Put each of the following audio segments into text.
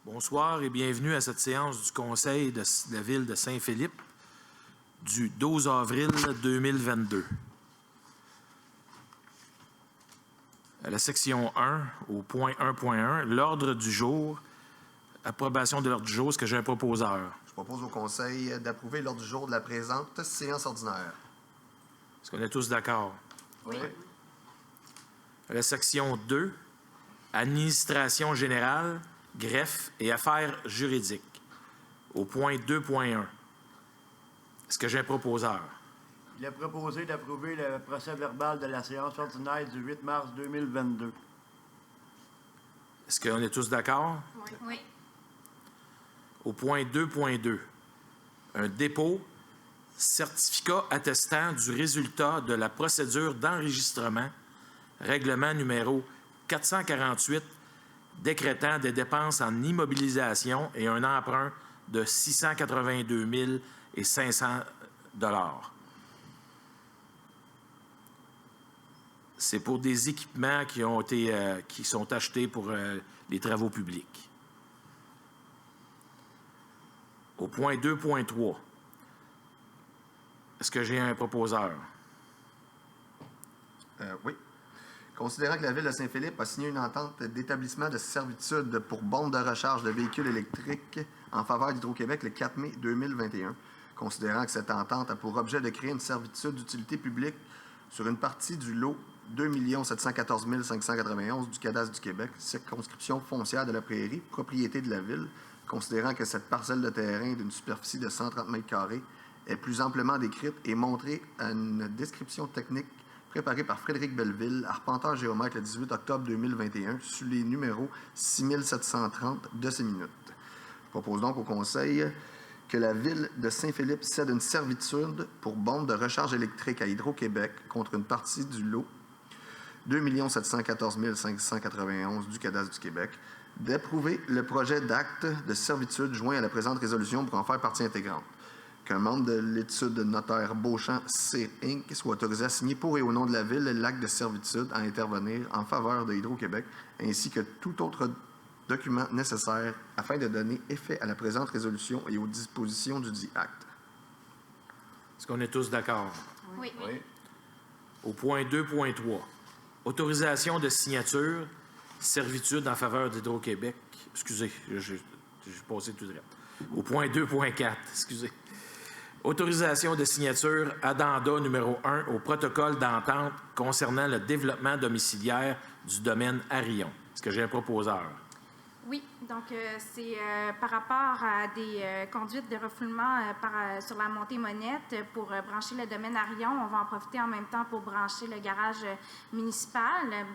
Bonsoir et bienvenue à cette séance du Conseil de la Ville de Saint-Philippe du 12 avril 2022. À la section 1, au point 1.1, l'ordre du jour, approbation de l'ordre du jour, est-ce que j'ai un proposeur? Je propose au Conseil d'approuver l'ordre du jour de la présente séance ordinaire. Est-ce qu'on est tous d'accord? Oui. À la section 2, administration générale, greffe et affaires juridiques, au point 2.1. Est-ce que j'ai un proposeur? Il est proposé d'approuver le procès-verbal de la séance ordinaire du 8 mars 2022. Est-ce qu'on est tous d'accord? Oui. Au point 2.2, un dépôt, certificat attestant du résultat de la procédure d'enregistrement, règlement numéro 448, décrétant des dépenses en immobilisation et un emprunt de 682 500 $. C'est pour des équipements qui sont achetés pour les travaux publics. Au point 2.3, est-ce que j'ai un proposeur? Oui. Considérant que la Ville de Saint-Philippe a signé une entente d'établissement de servitude pour bornes de recharge de véhicules électriques en faveur d'Hydro-Québec le 4 mai 2021, considérant que cette entente a pour objet de créer une servitude d'utilité publique sur une partie du lot 2 714 591 du cadastre du Québec, circonscription foncière de la Prairie, propriété de la Ville, considérant que cette parcelle de terrain d'une superficie de 130 mètres carrés est plus amplement décrite et montrée à une description technique préparée par Frédéric Belleville, arpenteur géomètre le 18 octobre 2021, sur les numéros 6730 de ces minutes. Je propose donc au Conseil que la Ville de Saint-Philippe cède une servitude pour bornes de recharge électrique à Hydro-Québec contre une partie du lot 2 714 591 du cadastre du Québec, d'approuver le projet d'acte de servitude joint à la présente résolution pour en faire partie intégrante. Qu'un membre de l'étude notaire Beauchamp Cyr Inc. soit autorisé à signer pour et au nom de la Ville l'acte de servitude à intervenir en faveur de Hydro-Québec, ainsi que tout autre document nécessaire afin de donner effet à la présente résolution et aux dispositions du dit acte. Est-ce qu'on est tous d'accord? Oui. Au point 2.3, autorisation de signature, servitude en faveur d'Hydro-Québec. Excusez, j'ai passé tout de suite. Au point 2.4, excusez. Autorisation de signature addenda numéro 1 au protocole d'entente concernant le développement domiciliaire du domaine Arion. Est-ce que j'ai un proposeur? Oui, donc c'est par rapport à des conduites de refoulement sur la montée Monette pour brancher le domaine Arion. On va en profiter en même temps pour brancher le garage municipal.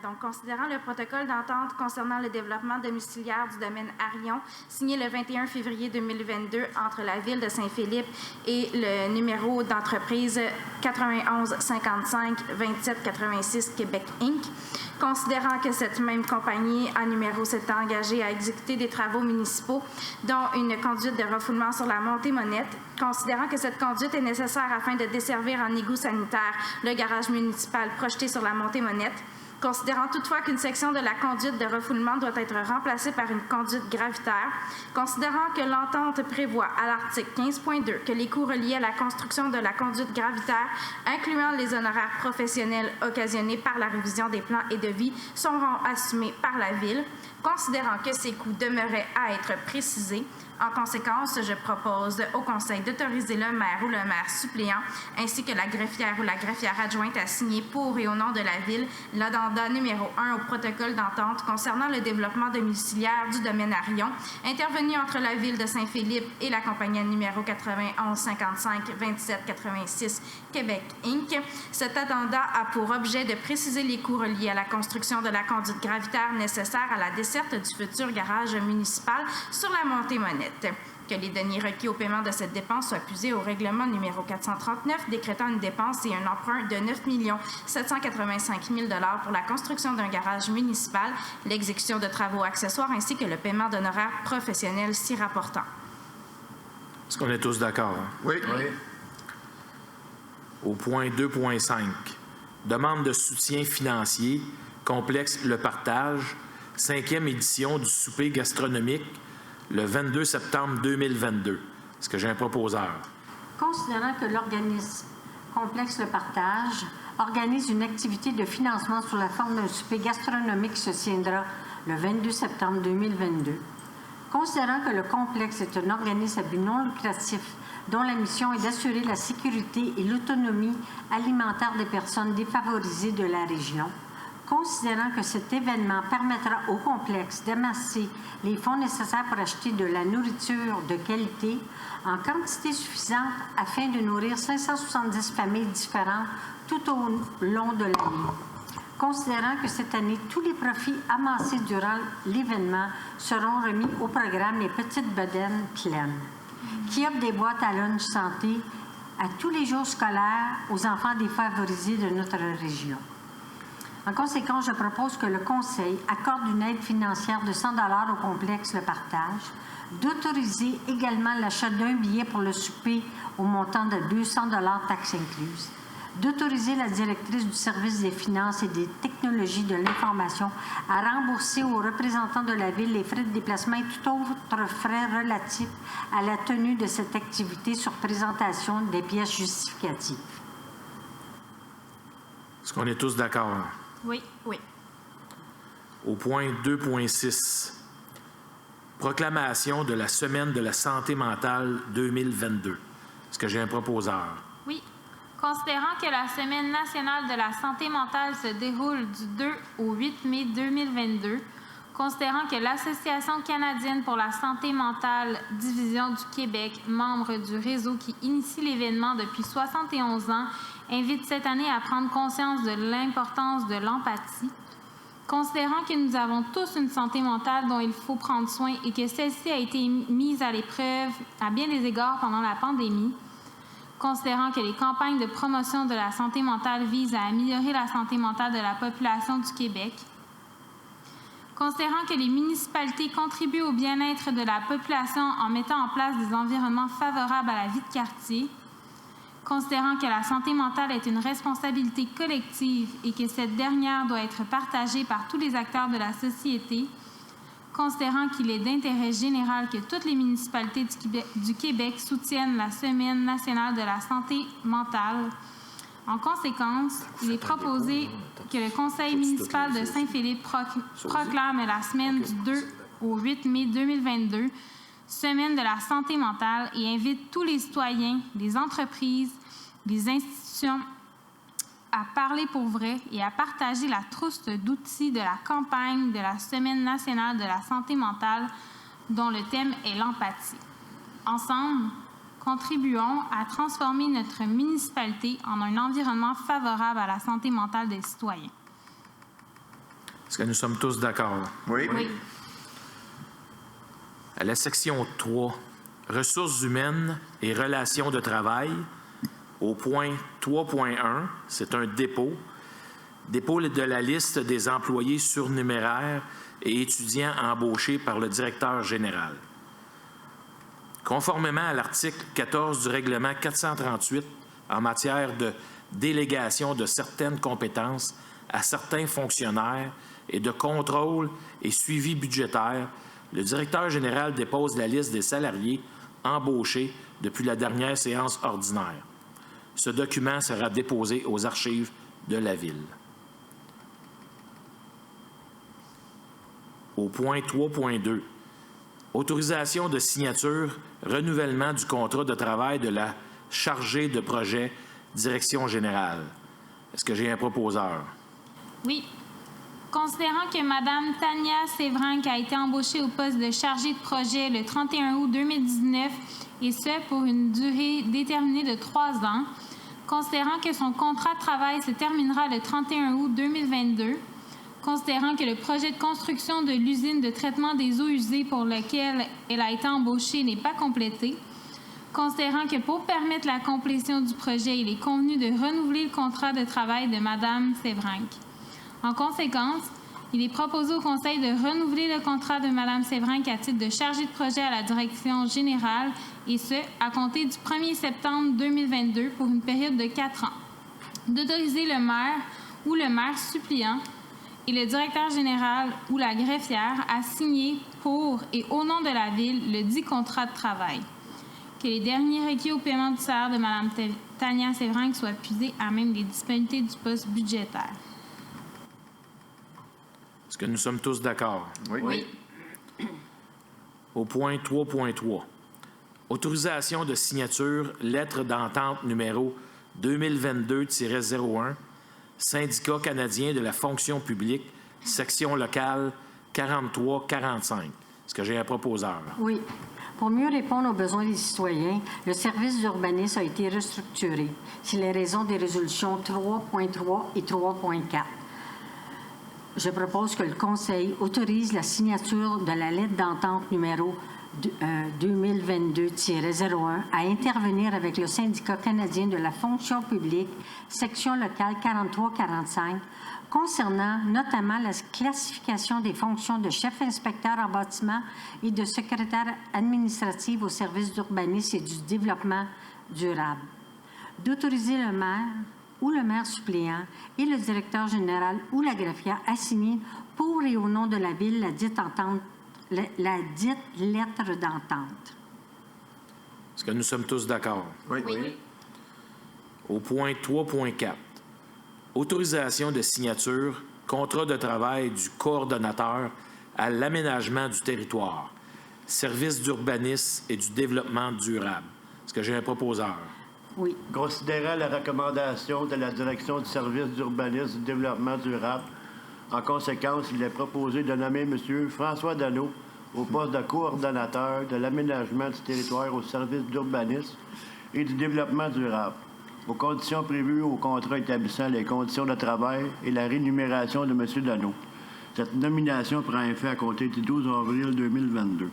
Donc, considérant le protocole d'entente concernant le développement domiciliaire du domaine Arion, signé le 21 février 2022 entre la Ville de Saint-Philippe et le numéro d'entreprise 91 55 27 86 Québec Inc., considérant que cette même compagnie à numéro s'est engagée à exécuter des travaux municipaux, dont une conduite de refoulement sur la montée Monette, considérant que cette conduite est nécessaire afin de desservir en égout sanitaire le garage municipal projeté sur la montée Monette, considérant toutefois qu'une section de la conduite de refoulement doit être remplacée par une conduite gravitaire, considérant que l'entente prévoit à l'article 15.2 que les coûts reliés à la construction de la conduite gravitaire, incluant les honoraires professionnels occasionnés par la révision des plans et devis, seront assumés par la Ville, considérant que ces coûts demeuraient à être précisés. En conséquence, je propose au Conseil d'autoriser le maire ou le maire suppléant, ainsi que la greffière ou la greffière adjointe à signer pour et au nom de la Ville l'addenda numéro 1 au protocole d'entente concernant le développement domiciliaire du domaine Arion, intervenu entre la Ville de Saint-Philippe et la compagnie numéro 91 55 27 86 Québec Inc. Cet addenda a pour objet de préciser les coûts reliés à la construction de la conduite gravitaire nécessaire à la desserte du futur garage municipal sur la montée Monette. Que les deniers requis au paiement de cette dépense soient puisés au règlement numéro 439 décrétant une dépense et un emprunt de 9 785 000 $ pour la construction d'un garage municipal, l'exécution de travaux accessoires ainsi que le paiement d'honoraires professionnels s'y rapportant. Est-ce qu'on est tous d'accord? Hein? Oui. Au point 2.5, demande de soutien financier, complexe Le Partage, 5e édition du souper gastronomique le 22 septembre 2022. Est-ce que j'ai un proposeur? Considérant que l'organisme Complexe Le Partage organise une activité de financement sous la forme d'un souper gastronomique qui se tiendra le 22 septembre 2022. Considérant que le complexe est un organisme à but non lucratif dont la mission est d'assurer la sécurité et l'autonomie alimentaire des personnes défavorisées de la région. Considérant que cet événement permettra au complexe d'amasser les fonds nécessaires pour acheter de la nourriture de qualité en quantité suffisante afin de nourrir 570 familles différentes tout au long de l'année. Considérant que cette année, tous les profits amassés durant l'événement seront remis au programme Les Petites Bedaines Pleines, qui offre des boîtes à lunch santé à tous les jours scolaires aux enfants défavorisés de notre région. En conséquence, je propose que le Conseil accorde une aide financière de 100 $ au complexe Le Partage, d'autoriser également l'achat d'un billet pour le souper au montant de 200 $ taxes incluses, d'autoriser la directrice du service des finances et des technologies de l'information à rembourser aux représentants de la Ville les frais de déplacement et tout autre frais relatifs à la tenue de cette activité sur présentation des pièces justificatives. Est-ce qu'on est tous d'accord? Oui. Oui. Au point 2.6, proclamation de la Semaine de la santé mentale 2022. Est-ce que j'ai un proposeur? Oui. Considérant que la Semaine nationale de la santé mentale se déroule du 2 au 8 mai 2022, considérant que l'Association canadienne pour la santé mentale, division du Québec, membre du réseau qui initie l'événement depuis 71 ans, invite cette année à prendre conscience de l'importance de l'empathie, considérant que nous avons tous une santé mentale dont il faut prendre soin et que celle-ci a été mise à l'épreuve à bien des égards pendant la pandémie, considérant que les campagnes de promotion de la santé mentale visent à améliorer la santé mentale de la population du Québec, considérant que les municipalités contribuent au bien-être de la population en mettant en place des environnements favorables à la vie de quartier, considérant que la santé mentale est une responsabilité collective et que cette dernière doit être partagée par tous les acteurs de la société, considérant qu'il est d'intérêt général que toutes les municipalités du Québec soutiennent la Semaine nationale de la santé mentale. En conséquence, il est proposé que le Conseil municipal de Saint-Philippe proclame la semaine du 2 au 8 mai 2022 Semaine de la santé mentale et invite tous les citoyens, les entreprises, les institutions à parler pour vrai et à partager la trousse d'outils de la campagne de la Semaine nationale de la santé mentale dont le thème est l'empathie. Ensemble, contribuons à transformer notre municipalité en un environnement favorable à la santé mentale des citoyens. Est-ce que nous sommes tous d'accord? Oui. Oui. À la section 3, ressources humaines et relations de travail, au point 3.1, c'est un dépôt. Dépôt de la liste des employés surnuméraires et étudiants embauchés par le directeur général. Conformément à l'article 14 du règlement 438 en matière de délégation de certaines compétences à certains fonctionnaires et de contrôle et suivi budgétaire, le directeur général dépose la liste des salariés embauchés depuis la dernière séance ordinaire. Ce document sera déposé aux archives de la Ville. Au point 3.2, autorisation de signature, renouvellement du contrat de travail de la chargée de projet Direction générale. Est-ce que j'ai un proposeur? Oui. Considérant que Mme Tania Sévranck a été embauchée au poste de chargée de projet le 31 août 2019, et ce, pour une durée déterminée de 3 ans, considérant que son contrat de travail se terminera le 31 août 2022, considérant que le projet de construction de l'usine de traitement des eaux usées pour lequel elle a été embauchée n'est pas complété, considérant que pour permettre la complétion du projet, il est convenu de renouveler le contrat de travail de Mme Sévranck. En conséquence, il est proposé au Conseil de renouveler le contrat de Mme Sévranck à titre de chargée de projet à la Direction générale, et ce, à compter du 1er septembre 2022 pour une période de 4 ans. D'autoriser le maire ou le maire suppléant et le directeur général ou la greffière a signé pour et au nom de la Ville le dit contrat de travail. Que les derniers requis au paiement du salaire de Mme Tania Sévranck soient puisés à même les disponibilités du poste budgétaire. Est-ce que nous sommes tous d'accord? Oui. Au point 3.3. Autorisation de signature, lettre d'entente numéro 2022-01, Syndicat canadien de la fonction publique, section locale 43-45. Est-ce que j'ai un proposeur? Oui. Pour mieux répondre aux besoins des citoyens, le service d'urbanisme a été restructuré. C'est les raisons des résolutions 3.3 et 3.4. Je propose que le Conseil autorise la signature de la lettre d'entente numéro 2022-01 à intervenir avec le Syndicat canadien de la fonction publique, section locale 43-45, concernant notamment la classification des fonctions de chef inspecteur en bâtiment et de secrétaire administrative au service d'urbanisme et du développement durable. D'autoriser le maire ou le maire suppléant et le directeur général ou la greffière à signer pour et au nom de la Ville la dite lettre d'entente. Est-ce que nous sommes tous d'accord? Oui. Au point 3.4. Autorisation de signature, contrat de travail du coordonnateur à l'aménagement du territoire, service d'urbanisme et du développement durable. Est-ce que j'ai un proposeur? Oui. Considérant la recommandation de la Direction du service d'urbanisme et du développement durable, en conséquence, il est proposé de nommer M. François Dano au poste de coordonnateur de l'aménagement du territoire au service d'urbanisme et du développement durable, aux conditions prévues au contrat établissant les conditions de travail et la rémunération de M. Dano. Cette nomination prend effet à compter du 12 avril 2022.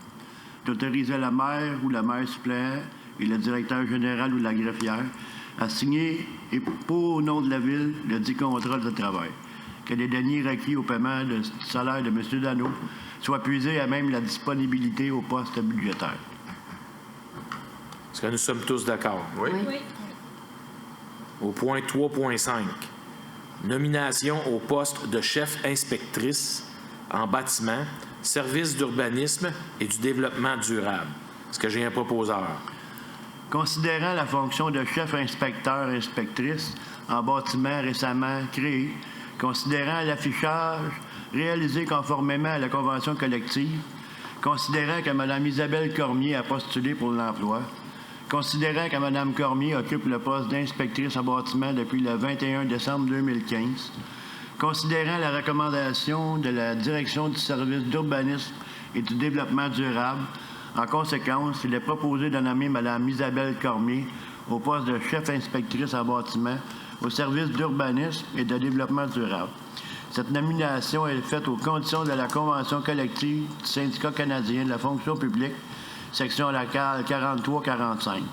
D'autoriser la maire ou la maire suppléant et le directeur général ou la greffière à signer et pour au nom de la Ville le dit contrat de travail. Que les deniers requis au paiement du salaire de M. Dano soient puisés à même la disponibilité au poste budgétaire. Est-ce que nous sommes tous d'accord? Oui. Au point 3.5. Nomination au poste de chef inspectrice en bâtiment, service d'urbanisme et du développement durable. Est-ce que j'ai un proposeur? Considérant la fonction de chef inspecteur-inspectrice en bâtiment récemment créé, considérant l'affichage réalisé conformément à la convention collective, considérant que Mme Isabelle Cormier a postulé pour l'emploi, considérant que Mme Cormier occupe le poste d'inspectrice en bâtiment depuis le 21 décembre 2015, considérant la recommandation de la Direction du service d'urbanisme et du développement durable, en conséquence, il est proposé de nommer Mme Isabelle Cormier au poste de chef inspectrice en bâtiment au service d'urbanisme et de développement durable. Cette nomination est faite aux conditions de la Convention collective du Syndicat canadien de la fonction publique, section locale 43-45.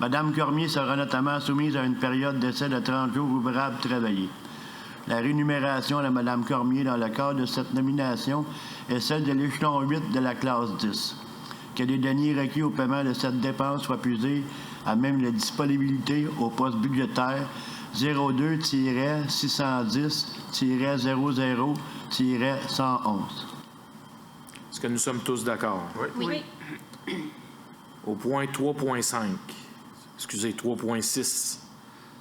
Mme Cormier sera notamment soumise à une période d'essai de 30 jours ouvrables travaillés. La rémunération de Mme Cormier dans le cadre de cette nomination est celle de l'échelon 8 de la classe 10. Que les deniers requis au paiement de cette dépense soient puisés à même la disponibilité au poste budgétaire 02-610-00-111. Est-ce que nous sommes tous d'accord? Oui. Au point 3.6.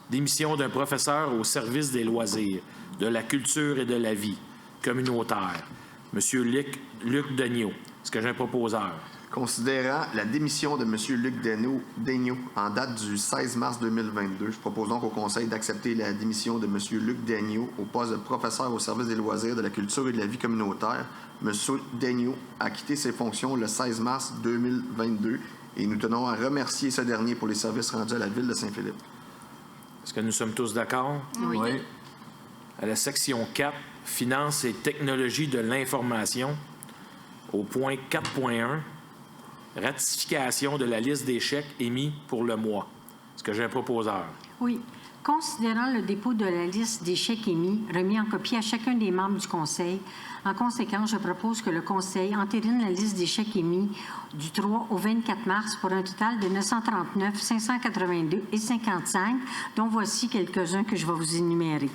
Démission d'un professeur au service des loisirs, de la culture et de la vie communautaire, M. Luc Daigneault. Est-ce que j'ai un proposeur? Considérant la démission de M. Luc Daigneault en date du 16 mars 2022, je propose donc au Conseil d'accepter la démission de M. Luc Daigneault au poste de professeur au service des loisirs, de la culture et de la vie communautaire. M. Daigneault a quitté ses fonctions le 16 mars 2022 et nous tenons à remercier ce dernier pour les services rendus à la Ville de Saint-Philippe. Est-ce que nous sommes tous d'accord? Oui. À la section 4, Finances et technologies de l'information, au point 4.1, ratification de la liste des chèques émis pour le mois. Est-ce que j'ai un proposeur? Oui. Considérant le dépôt de la liste des chèques émis, remis en copie à chacun des membres du Conseil, en conséquence, je propose que le Conseil entérine la liste des chèques émis du 3 au 24 mars pour un total de 939 582 et 55, dont voici quelques-uns que je vais vous énumérer.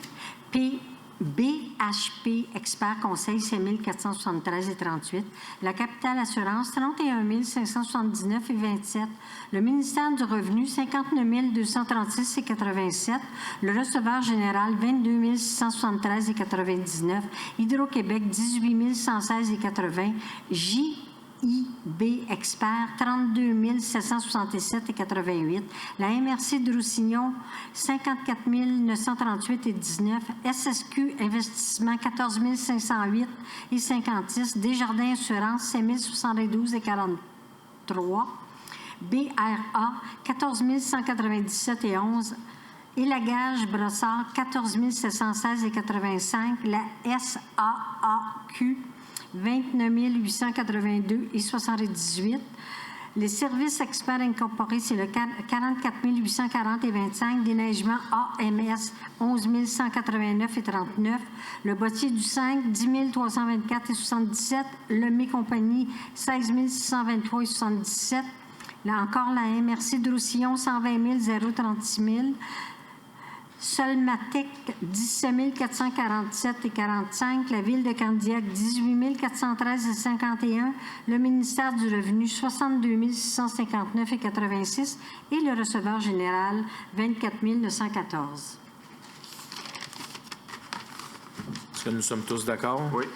BHP Expert Conseil, 5 473,38. La Capitale Assurance, 31 579,27. Le ministère du Revenu, 59 236,87. Le receveur général, 22 673,99. Hydro-Québec, 18 116,80. JIB Expert, 32 767,88. La MRC de Roussillon, 54 938,19. SSQ Investissement, 14 508,56. Desjardins Assurance, 5 072,43. BRA, 14 197,11. Élagage Brossard, 14 716,85. La SAAQ, 29 882,78. Les services experts incorporés, c'est le 44 840,25. Déneigement AMS, 11 189,39. Le bottier du 5, 10 324,77. Le Compagnie, 16 623,77. Là encore, la MRC de Roussillon, 120 036 000. Solmatec, 17 447,45. La Ville de Candiac, 18 413,51. Le ministère du Revenu, 62 659,86. Et le receveur général, 24 914. Est-ce que nous sommes tous d'accord? Oui.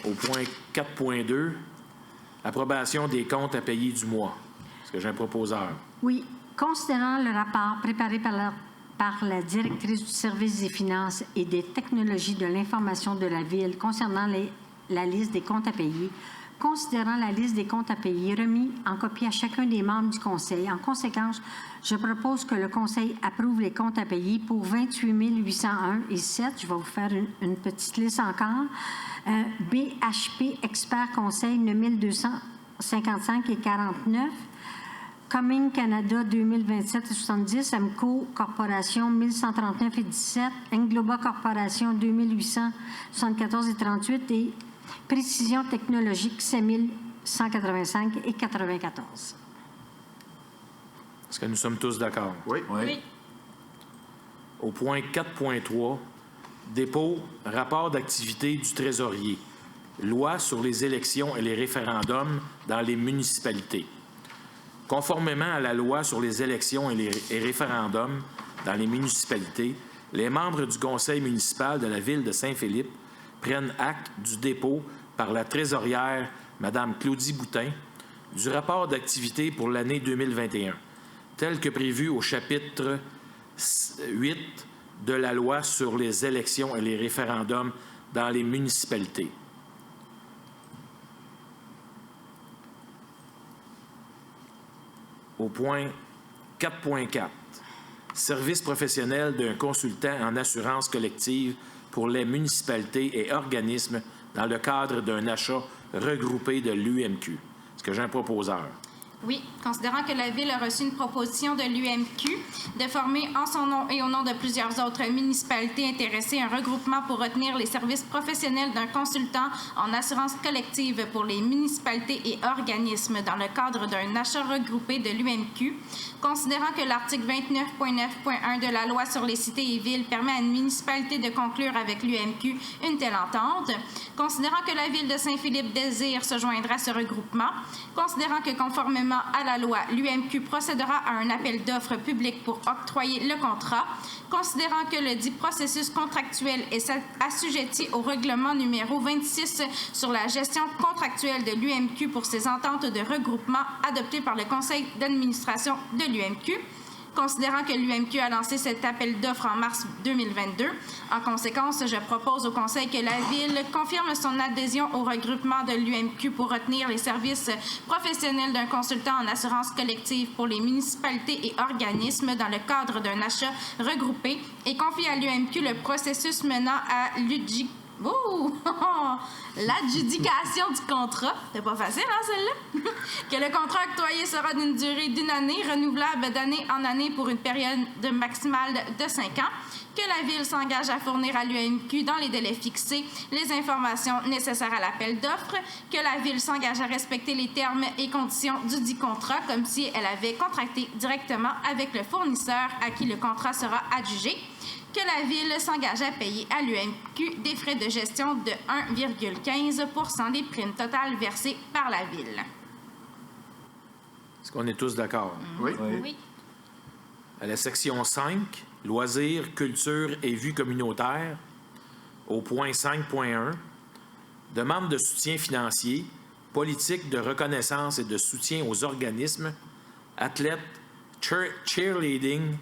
Au point 4.2, approbation des comptes à payer du mois. Est-ce que j'ai un proposeur? Oui. Considérant le rapport préparé par la directrice du service des finances et des technologies de l'information de la Ville concernant la liste des comptes à payer, considérant la liste des comptes à payer remis en copie à chacun des membres du Conseil, en conséquence, je propose que le Conseil approuve les comptes à payer pour 28 801,07. Je vais vous faire une petite liste encore. BHP Expert Conseil, 9 255,49. Cumming Canada 2027,70, AMCO Corporation 1139,17, Engloba Corporation 2874,38 et Précision Technologique 5185,94. Est-ce que nous sommes tous d'accord? Oui. Au point 4.3, dépôt, rapport d'activité du trésorier, loi sur les élections et les référendums dans les municipalités. Conformément à la loi sur les élections et référendums dans les municipalités, les membres du conseil municipal de la ville de Saint-Philippe prennent acte du dépôt par la trésorière Mme Claudie Boutin du rapport d'activité pour l'année 2021, tel que prévu au chapitre 8 de la loi sur les élections et les référendums dans les municipalités. Au point 4.4, service professionnel d'un consultant en assurance collective pour les municipalités et organismes dans le cadre d'un achat regroupé de l'UMQ. Est-ce que j'ai un proposeur? Oui, considérant que la Ville a reçu une proposition de l'UMQ de former en son nom et au nom de plusieurs autres municipalités intéressées un regroupement pour retenir les services professionnels d'un consultant en assurance collective pour les municipalités et organismes dans le cadre d'un achat regroupé de l'UMQ, considérant que l'article 29.9.1 de la loi sur les cités et villes permet à une municipalité de conclure avec l'UMQ une telle entente, considérant que la Ville de Saint-Philippe désire se joindre à ce regroupement, considérant que conformément à la loi, l'UMQ procédera à un appel d'offres public pour octroyer le contrat, considérant que le dit processus contractuel est assujetti au règlement numéro 26 sur la gestion contractuelle de l'UMQ pour ses ententes de regroupement adoptées par le conseil d'administration de l'UMQ, considérant que l'UMQ a lancé cet appel d'offres en mars 2022. En conséquence, je propose au Conseil que la Ville confirme son adhésion au regroupement de l'UMQ pour retenir les services professionnels d'un consultant en assurance collective pour les municipalités et organismes dans le cadre d'un achat regroupé et confie à l'UMQ le processus menant à l'adjudication du contrat. C'est pas facile, hein, celle-là? Que le contrat octroyé sera d'une durée d'1 année, renouvelable d'année en année pour une période maximale de 5 ans. Que la Ville s'engage à fournir à l'UMQ dans les délais fixés les informations nécessaires à l'appel d'offres. Que la Ville s'engage à respecter les termes et conditions du dit contrat comme si elle avait contracté directement avec le fournisseur à qui le contrat sera adjugé. que la Ville s'engage à payer à l'UMQ des frais de gestion de 1,15 % des primes totales versées par la Ville. Est-ce qu'on est tous d'accord? Oui. Oui. À la section 5, loisirs, culture et vie communautaire, au point 5.1, demande de soutien financier, politique de reconnaissance et de soutien aux organismes, athlètes, cheerleading,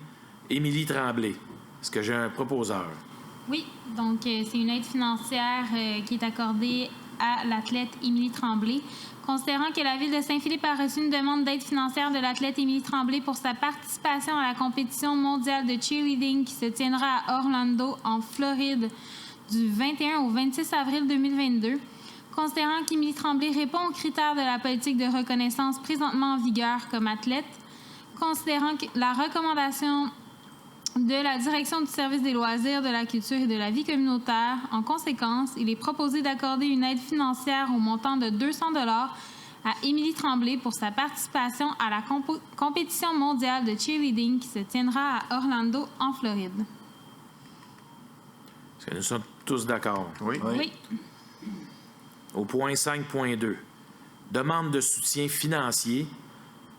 Émilie Tremblay. Est-ce que j'ai un proposeur? Oui, donc c'est une aide financière qui est accordée à l'athlète Émilie Tremblay. Considérant que la Ville de Saint-Philippe a reçu une demande d'aide financière de l'athlète Émilie Tremblay pour sa participation à la compétition mondiale de cheerleading qui se tiendra à Orlando, en Floride, du 21 au 26 avril 2022, considérant qu'Émilie Tremblay répond aux critères de la politique de reconnaissance présentement en vigueur comme athlète, considérant que la recommandation de la Direction du service des loisirs, de la culture et de la vie communautaire, en conséquence, il est proposé d'accorder une aide financière au montant de 200 $ à Émilie Tremblay pour sa participation à la compétition mondiale de cheerleading qui se tiendra à Orlando, en Floride. Est-ce que nous sommes tous d'accord? Oui. Oui. Au point 5.2, demande de soutien financier,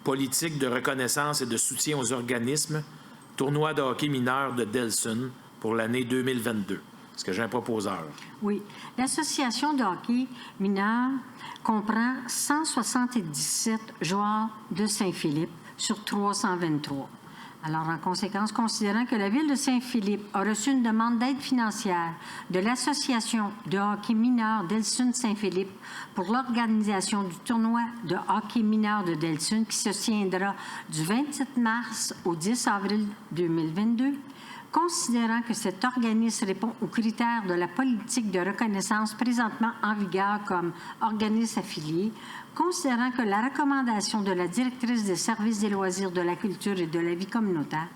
politique de reconnaissance et de soutien aux organismes, tournoi de hockey mineur de Delson pour l'année 2022. Est-ce que j'ai un proposeur? Oui. L'Association de hockey mineur comprend 177 joueurs de Saint-Philippe sur 323. Alors, en conséquence, considérant que la Ville de Saint-Philippe a reçu une demande d'aide financière de l'Association de hockey mineur Delsun-Saint-Philippe pour l'organisation du tournoi de hockey mineur de Delsun qui se tiendra du 27 mars au 10 avril 2022, considérant que cet organisme répond aux critères de la politique de reconnaissance présentement en vigueur comme organisme affilié, considérant que la recommandation de la directrice des services des loisirs, de la culture et de la vie communautaire,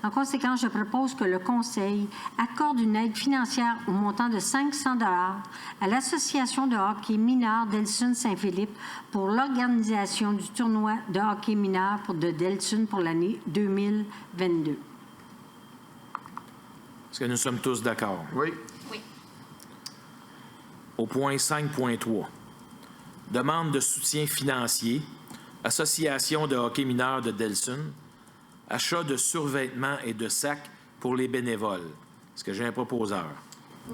en conséquence, je propose que le Conseil accorde une aide financière au montant de 500 $ à l'Association de hockey mineur Delsun-Saint-Philippe pour l'organisation du tournoi de hockey mineur de Delsun pour l'année 2022. Est-ce que nous sommes tous d'accord? Oui. Oui. Au point 5.3, demande de soutien financier, Association de hockey mineur de Delsun, achat de survêtements et de sacs pour les bénévoles. Est-ce que j'ai un proposeur?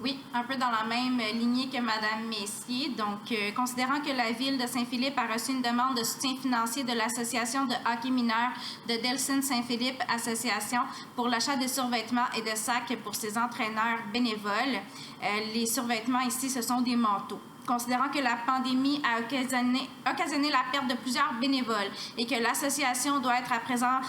Oui, un peu dans la même lignée que Mme Messier. Donc, considérant que la Ville de Saint-Philippe a reçu une demande de soutien financier de l'Association de hockey mineur de Delsun-Saint-Philippe Association pour l'achat de survêtements et de sacs pour ses entraîneurs bénévoles. Les survêtements ici, ce sont des manteaux. Considérant que la pandémie a occasionné la perte de plusieurs bénévoles et que l'association doit à présent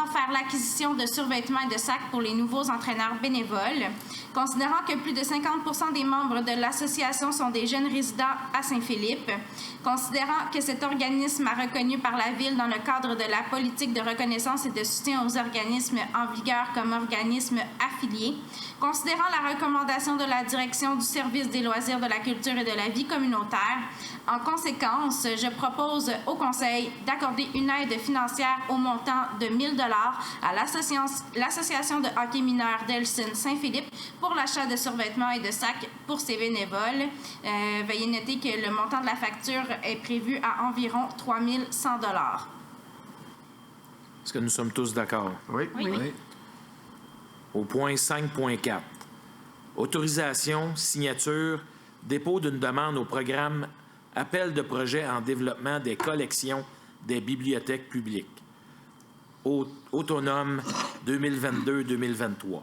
faire l'acquisition de survêtements et de sacs pour les nouveaux entraîneurs bénévoles. Considérant que plus de 50% des membres de l'association sont des jeunes résidents à Saint-Philippe. Considérant que cet organisme a reconnu par la Ville dans le cadre de la politique de reconnaissance et de soutien aux organismes en vigueur comme organismes affiliés. Considérant la recommandation de la Direction du service des loisirs, de la culture et de la vie communautaire, en conséquence, je propose au Conseil d'accorder une aide financière au montant de 1 000 $ à l'Association de hockey mineur Delsun-Saint-Philippe pour l'achat de survêtements et de sacs pour ses bénévoles. Veuillez noter que le montant de la facture est prévu à environ 3 100 $. Est-ce que nous sommes tous d'accord? Oui. Oui. Au point 5.4, autorisation, signature, dépôt d'une demande au programme Appel de projet en développement des collections des bibliothèques publiques. Autonome 2022-2023.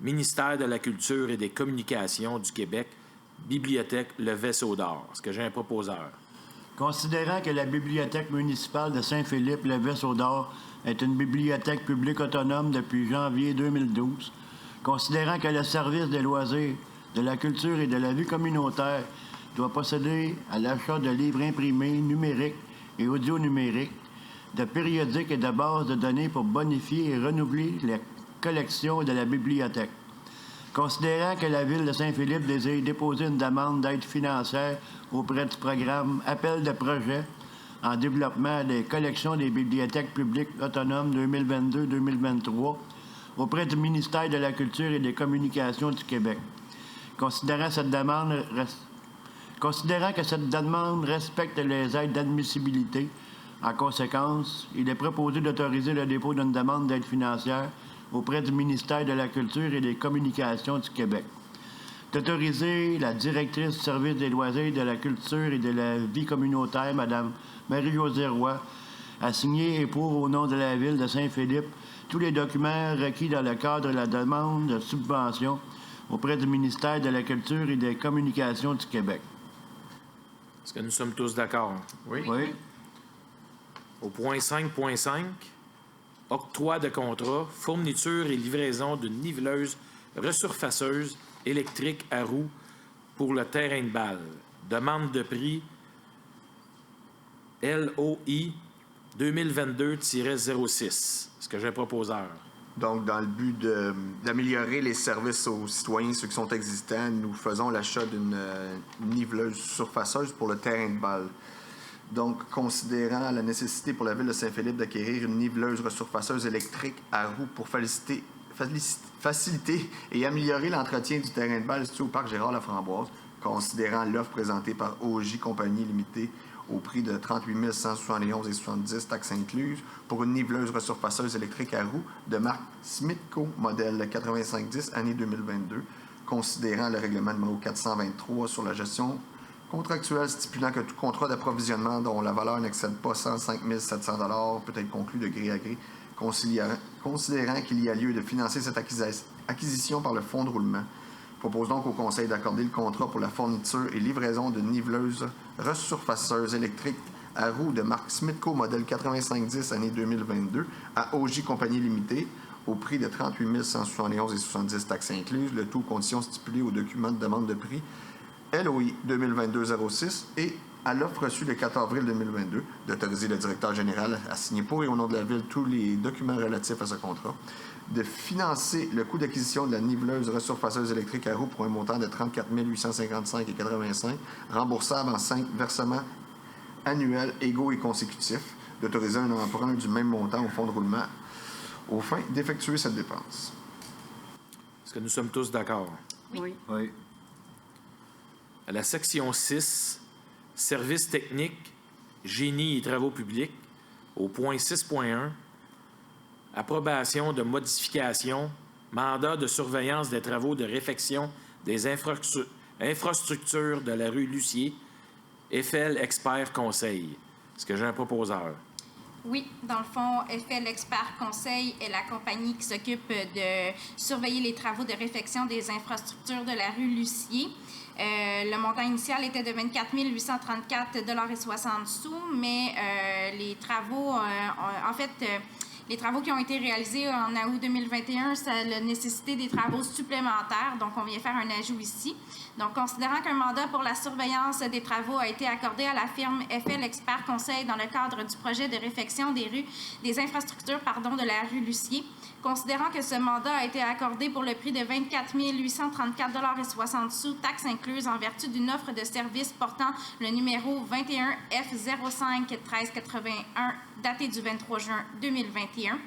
Ministère de la Culture et des Communications du Québec, Bibliothèque Le Vaisseau d'Or. Est-ce que j'ai un proposeur? Considérant que la Bibliothèque municipale de Saint-Philippe, Le Vaisseau d'Or, est une bibliothèque publique autonome depuis janvier 2012, considérant que le service des loisirs, de la culture et de la vie communautaire doit procéder à l'achat de livres imprimés, numériques et audio-numériques, de périodiques et de bases de données pour bonifier et renouveler les collections de la bibliothèque. Considérant que la Ville de Saint-Philippe désire déposer une demande d'aide financière auprès du programme Appel de projet en développement des collections des bibliothèques publiques autonomes 2022-2023 auprès du ministère de la Culture et des Communications du Québec. Considérant que cette demande respecte les aides d'admissibilité, en conséquence, il est proposé d'autoriser le dépôt d'une demande d'aide financière auprès du ministère de la Culture et des Communications du Québec. D'autoriser la directrice du service des loisirs, de la culture et de la vie communautaire, Mme Marie-Josée Roy, à signer et pour, au nom de la Ville de Saint-Philippe, tous les documents requis dans le cadre de la demande de subvention auprès du ministère de la Culture et des Communications du Québec. Est-ce que nous sommes tous d'accord? Oui. Oui. Au point 5.5, octroi de contrat, fourniture et livraison d'une niveleuse resurfaceuse électrique à roues pour le terrain de balle. Demande de prix LOI 2022-06. Est-ce que j'ai un proposeur? Donc, dans le but d'améliorer les services aux citoyens, ceux qui sont existants, nous faisons l'achat d'une niveleuse surfaceuse pour le terrain de balle. Donc, considérant la nécessité pour la Ville de Saint-Philippe d'acquérir une niveleuse resurfaceuse électrique à roues pour faciliter et améliorer l'entretien du terrain de balle situé au parc Gérard-Laframboise, considérant l'offre présentée par OJ Compagnie Limitée au prix de 38 171,70 taxes incluses pour une niveleuse resurfaceuse électrique à roues de marque Smithco, modèle 8510, année 2022, considérant le règlement numéro 423 sur la gestion contractuelle stipulant que tout contrat d'approvisionnement dont la valeur n'excède pas 105 700 $ peut être conclu de gré à gré, considérant qu'il y a lieu de financer cette acquisition par le fonds de roulement. Propose donc au Conseil d'accorder le contrat pour la fourniture et livraison de niveleuse resurfaceuse électrique à roues de marque Smithco, modèle 8510, année 2022, à OJ Compagnie Limitée, au prix de 38 171,70 taxes incluses, le tout conditions stipulées au document de demande de prix LOI 2022-06 et à l'offre reçue le 4 avril 2022, d'autoriser le directeur général à signer pour et au nom de la Ville tous les documents relatifs à ce contrat, de financer le coût d'acquisition de la niveleuse resurfaceuse électrique à roues pour un montant de 34 855,85 $, remboursable en 5 versements annuels égaux et consécutifs, d'autoriser un emprunt du même montant au fonds de roulement aux fins d'effectuer cette dépense. Est-ce que nous sommes tous d'accord? Oui. Oui. À la section 6, services techniques, génie et travaux publics, au point 6.1, approbation de modifications, mandat de surveillance des travaux de réfection des infrastructures de la rue Lucier, Eiffel Expert Conseil. Est-ce que j'ai un proposeur? Oui, dans le fond, Eiffel Expert Conseil est la compagnie qui s'occupe de surveiller les travaux de réfection des infrastructures de la rue Lucier. Le montant initial était de 24 834,60 $, mais les travaux, les travaux qui ont été réalisés en août 2021, ça a nécessité des travaux supplémentaires, donc on vient faire un ajout ici. Donc, considérant qu'un mandat pour la surveillance des travaux a été accordé à la firme Eiffel Expert Conseil dans le cadre du projet de réfection des infrastructures de la rue Lucier, considérant que ce mandat a été accordé pour le prix de 24 834,60 $, taxes incluses, en vertu d'une offre de service portant le numéro 21 F05 1381, daté du 23 juin 2021.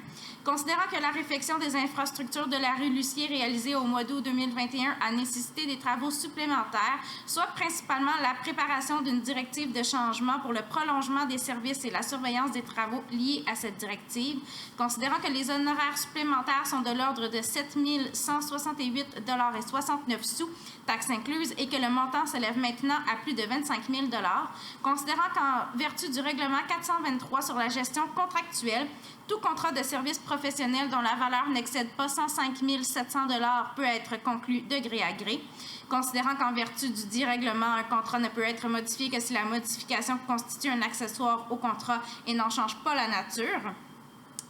Considérant que la réfection des infrastructures de la rue Lucier réalisée au mois d'août 2021 a nécessité des travaux supplémentaires, soit principalement la préparation d'une directive de changement pour le prolongement des services et la surveillance des travaux liés à cette directive, considérant que les honoraires supplémentaires sont de l'ordre de 7 168,69 $, taxes incluses, et que le montant s'élève maintenant à plus de 25 000 $, considérant qu'en vertu du règlement 423 sur la gestion contractuelle, tout contrat de service professionnel dont la valeur n'excède pas 105 700 $ peut être conclu de gré à gré. Considérant qu'en vertu du dit règlement, un contrat ne peut être modifié que si la modification constitue un accessoire au contrat et n'en change pas la nature.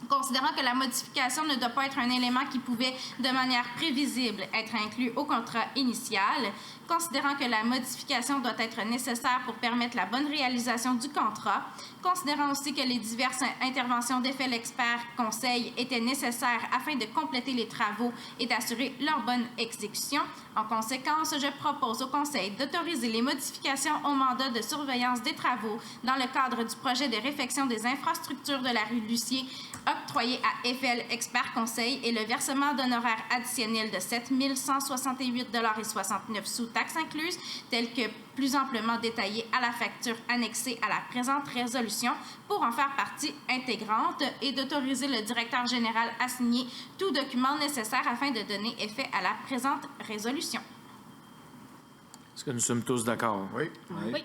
Considérant que la modification ne doit pas être un élément qui pouvait, de manière prévisible, être inclus au contrat initial, considérant que la modification doit être nécessaire pour permettre la bonne réalisation du contrat, considérant aussi que les diverses interventions d'Eiffel Expert Conseil étaient nécessaires afin de compléter les travaux et d'assurer leur bonne exécution. En conséquence, je propose au Conseil d'autoriser les modifications au mandat de surveillance des travaux dans le cadre du projet de réfection des infrastructures de la rue Lucier, octroyé à FL Expert Conseil et le versement d'honoraires additionnels de 7 168,69 taxes incluses, tel que plus amplement détaillé à la facture annexée à la présente résolution pour en faire partie intégrante et d'autoriser le directeur général à signer tout document nécessaire afin de donner effet à la présente résolution. Est-ce que nous sommes tous d'accord? Oui. Oui.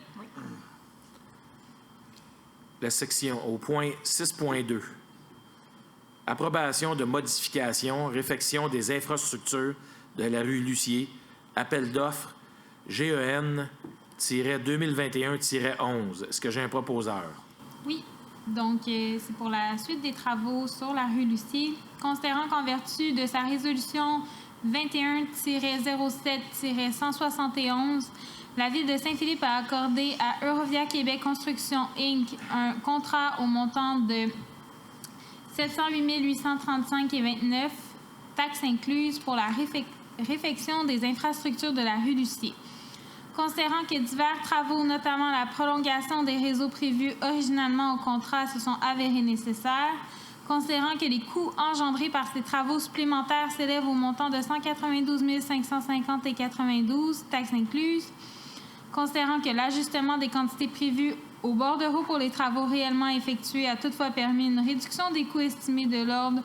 La section au point 6.2. Approbation de modifications, réfection des infrastructures de la rue Lucier, appel d'offres GEN-2021-11. Est-ce que j'ai un proposeur? Oui. Donc, c'est pour la suite des travaux sur la rue Lucier. Considérant qu'en vertu de sa résolution 21-07-171, la Ville de Saint-Philippe a accordé à Eurovia Québec Construction, Inc. un contrat au montant de 708 835,29, taxes incluses pour la réfection des infrastructures de la rue Lucier. Considérant que divers travaux, notamment la prolongation des réseaux prévus originalement au contrat, se sont avérés nécessaires, considérant que les coûts engendrés par ces travaux supplémentaires s'élèvent au montant de 192 550,92, taxes incluses, considérant que l'ajustement des quantités prévues au bordereau pour les travaux réellement effectués a toutefois permis une réduction des coûts estimés de l'ordre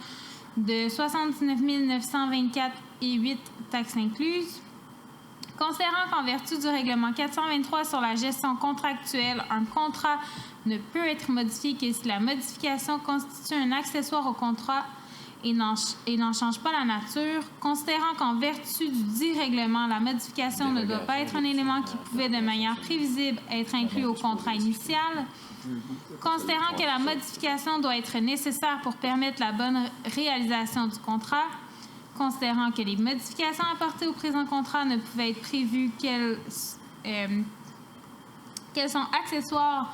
de 79 924,08, taxes incluses, considérant qu'en vertu du règlement 423 sur la gestion contractuelle, un contrat ne peut être modifié que si la modification constitue un accessoire au contrat et n'en change pas la nature, considérant qu'en vertu du dit règlement, la modification ne doit pas être un élément qui pouvait de manière prévisible être inclus au contrat initial, considérant que la modification doit être nécessaire pour permettre la bonne réalisation du contrat, considérant que les modifications apportées au présent contrat ne pouvaient être prévues qu'elles sont accessoires,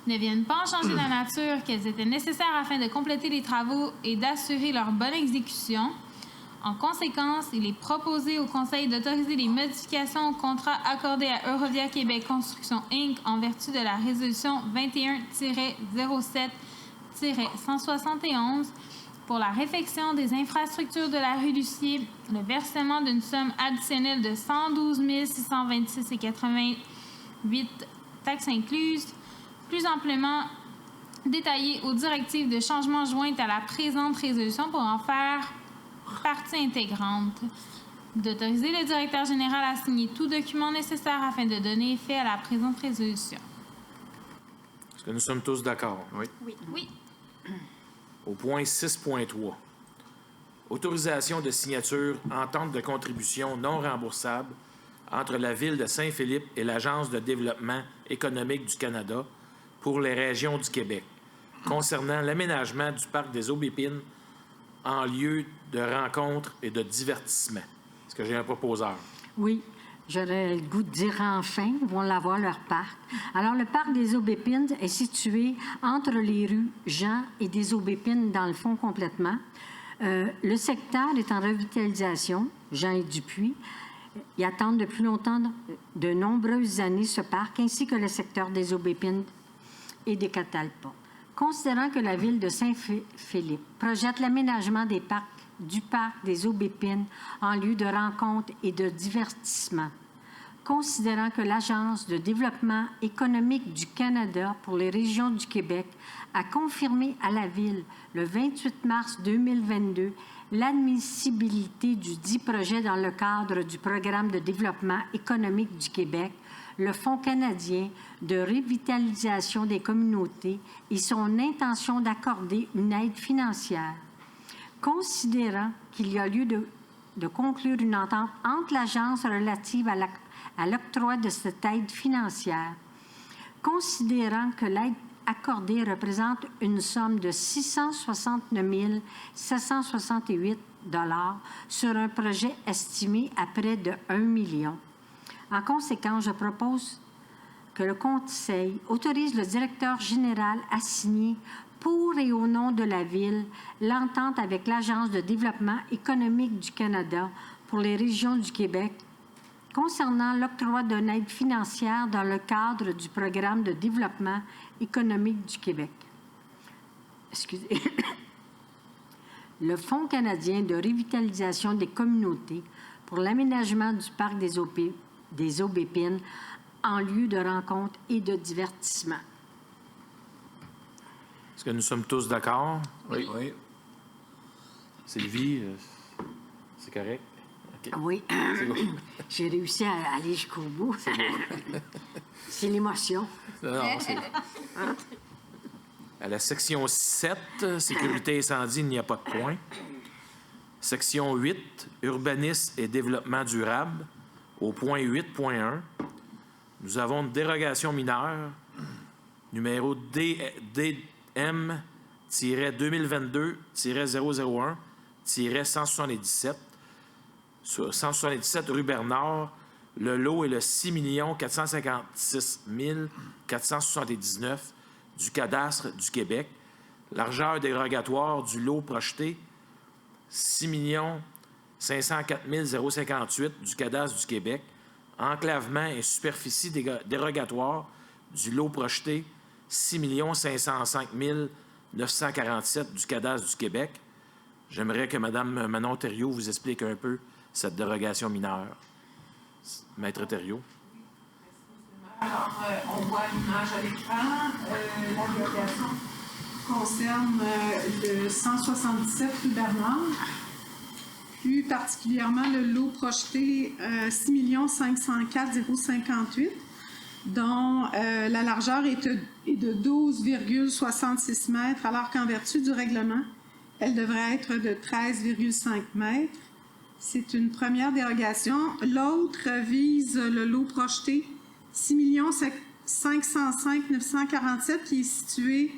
ne viennent pas en changer la nature, qu'elles étaient nécessaires afin de compléter les travaux et d'assurer leur bonne exécution. En conséquence, il est proposé au Conseil d'autoriser les modifications au contrat accordé à Eurovia Québec Construction, Inc. en vertu de la résolution 21-07-171 pour la réfection des infrastructures de la rue Lucier, le versement d'une somme additionnelle de 112 626,88, taxes incluses, plus amplement détaillé aux directives de changement jointes à la présente résolution pour en faire partie intégrante. D'autoriser le directeur général à signer tout document nécessaire afin de donner effet à la présente résolution. Est-ce que nous sommes tous d'accord? Oui. Oui. Au point 6.3. Autorisation de signature entente de contribution non remboursable entre la Ville de Saint-Philippe et l'Agence de développement économique du Canada pour les régions du Québec, concernant l'aménagement du parc des Aubépines en lieu de rencontres et de divertissement. Est-ce que j'ai un proposeur? Oui, j'aurais le goût de dire enfin, ils vont l'avoir leur parc. Alors, le parc des Aubépines est situé entre les rues Jean et des Aubépines, dans le fond complètement. Le secteur est en revitalisation, Jean et Dupuis. Ils attendent depuis longtemps, de nombreuses années, ce parc, ainsi que le secteur des Aubépines et des Catalpas. Considérant que la Ville de Saint-Philippe projette l'aménagement du parc des Aubépines en lieu de rencontres et de divertissement, considérant que l'Agence de développement économique du Canada pour les régions du Québec a confirmé à la Ville le 28 mars 2022 l'admissibilité du dit projet dans le cadre du Programme de développement économique du Québec, le Fonds canadien de revitalisation des communautés et son intention d'accorder une aide financière. Considérant qu'il y a lieu de conclure une entente entre l'Agence relative à l'octroi de cette aide financière, considérant que l'aide accordée représente une somme de 669 768 $ sur un projet estimé à près de 1 million. En conséquence, je propose que le Conseil autorise le directeur général à signer pour et au nom de la Ville l'entente avec l'Agence de développement économique du Canada pour les régions du Québec concernant l'octroi d'une aide financière dans le cadre du Programme de développement économique du Québec. Excusez. le Fonds canadien de revitalisation des communautés pour l'aménagement du parc des Aubépines en lieu de rencontre et de divertissement. Est-ce que nous sommes tous d'accord? Oui. Oui. Sylvie, c'est correct? OK. Oui, C'est bon. j'ai réussi à aller jusqu'au bout. C'est l'émotion. Non, c'est bon. À la section 7, sécurité incendie, il n'y a pas de point. Section 8, urbanisme et développement durable, au point 8.1, nous avons une dérogation mineure, numéro DM-2022-001-177, sur 177 rue Bernard. Le lot est le 6 456 479 du cadastre du Québec. Largeur dérogatoire du lot projeté, 6 504 058 du cadastre du Québec. Enclavement et superficie dérogatoire du lot projeté, 6 505 947 du cadastre du Québec. J'aimerais que Mme Manon Thériault vous explique un peu cette dérogation mineure. Maître Thériault. Alors, on voit l'image à l'écran. La dérogation concerne le 177 rue Bernard, plus particulièrement le lot projeté 6 504 058, dont la largeur est de 12,66 mètres, alors qu'en vertu du règlement, elle devrait être de 13,5 mètres. C'est une première dérogation. L'autre vise le lot projeté 6 505 947 qui est situé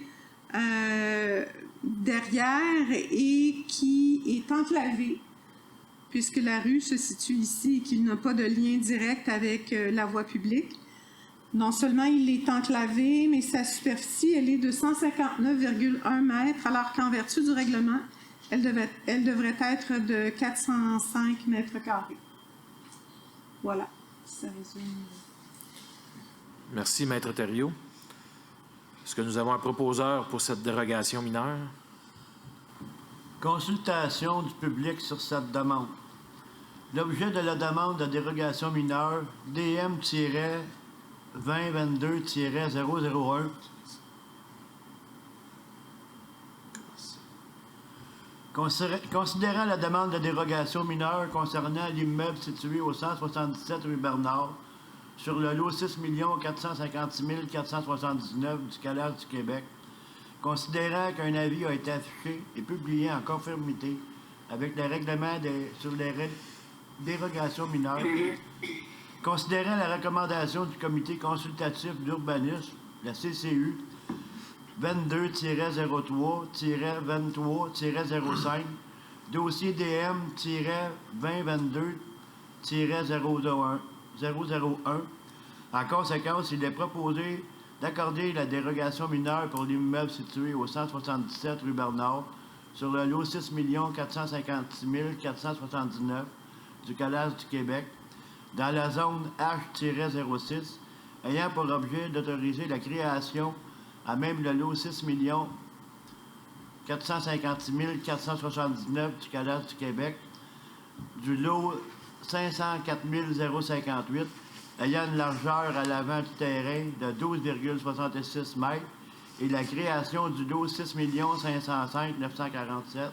derrière et qui est enclavé, puisque la rue se situe ici et qu'il n'a pas de lien direct avec la voie publique. Non seulement il est enclavé, mais sa superficie, elle est de 159,1 mètres, alors qu'en vertu du règlement, elle devrait être de 405 mètres carrés. Voilà, ça résume. Merci, Maître Thériault. Est-ce que nous avons un proposeur pour cette dérogation mineure? Consultation du public sur cette demande. L'objet de la demande de dérogation mineure DM-2022-001 considérant la demande de dérogation mineure concernant l'immeuble situé au 177 rue Bernard sur le lot 6 456 479 du cadastre du Québec, considérant qu'un avis a été affiché et publié en conformité avec le règlement sur les dérogations mineures, considérant la recommandation du comité consultatif d'urbanisme, la CCU, 22-03-23-05, dossier DM-2022-001. En conséquence, il est proposé d'accorder la dérogation mineure pour l'immeuble situé au 177 rue Bernard sur le lot 6 456 479 du cadastre du Québec, dans la zone H-06, ayant pour objet d'autoriser la création à même le lot 6 456 479 du cadastre du Québec, du lot 504 058, ayant une largeur à l'avant du terrain de 12,66 mètres, et la création du lot 6 505 947,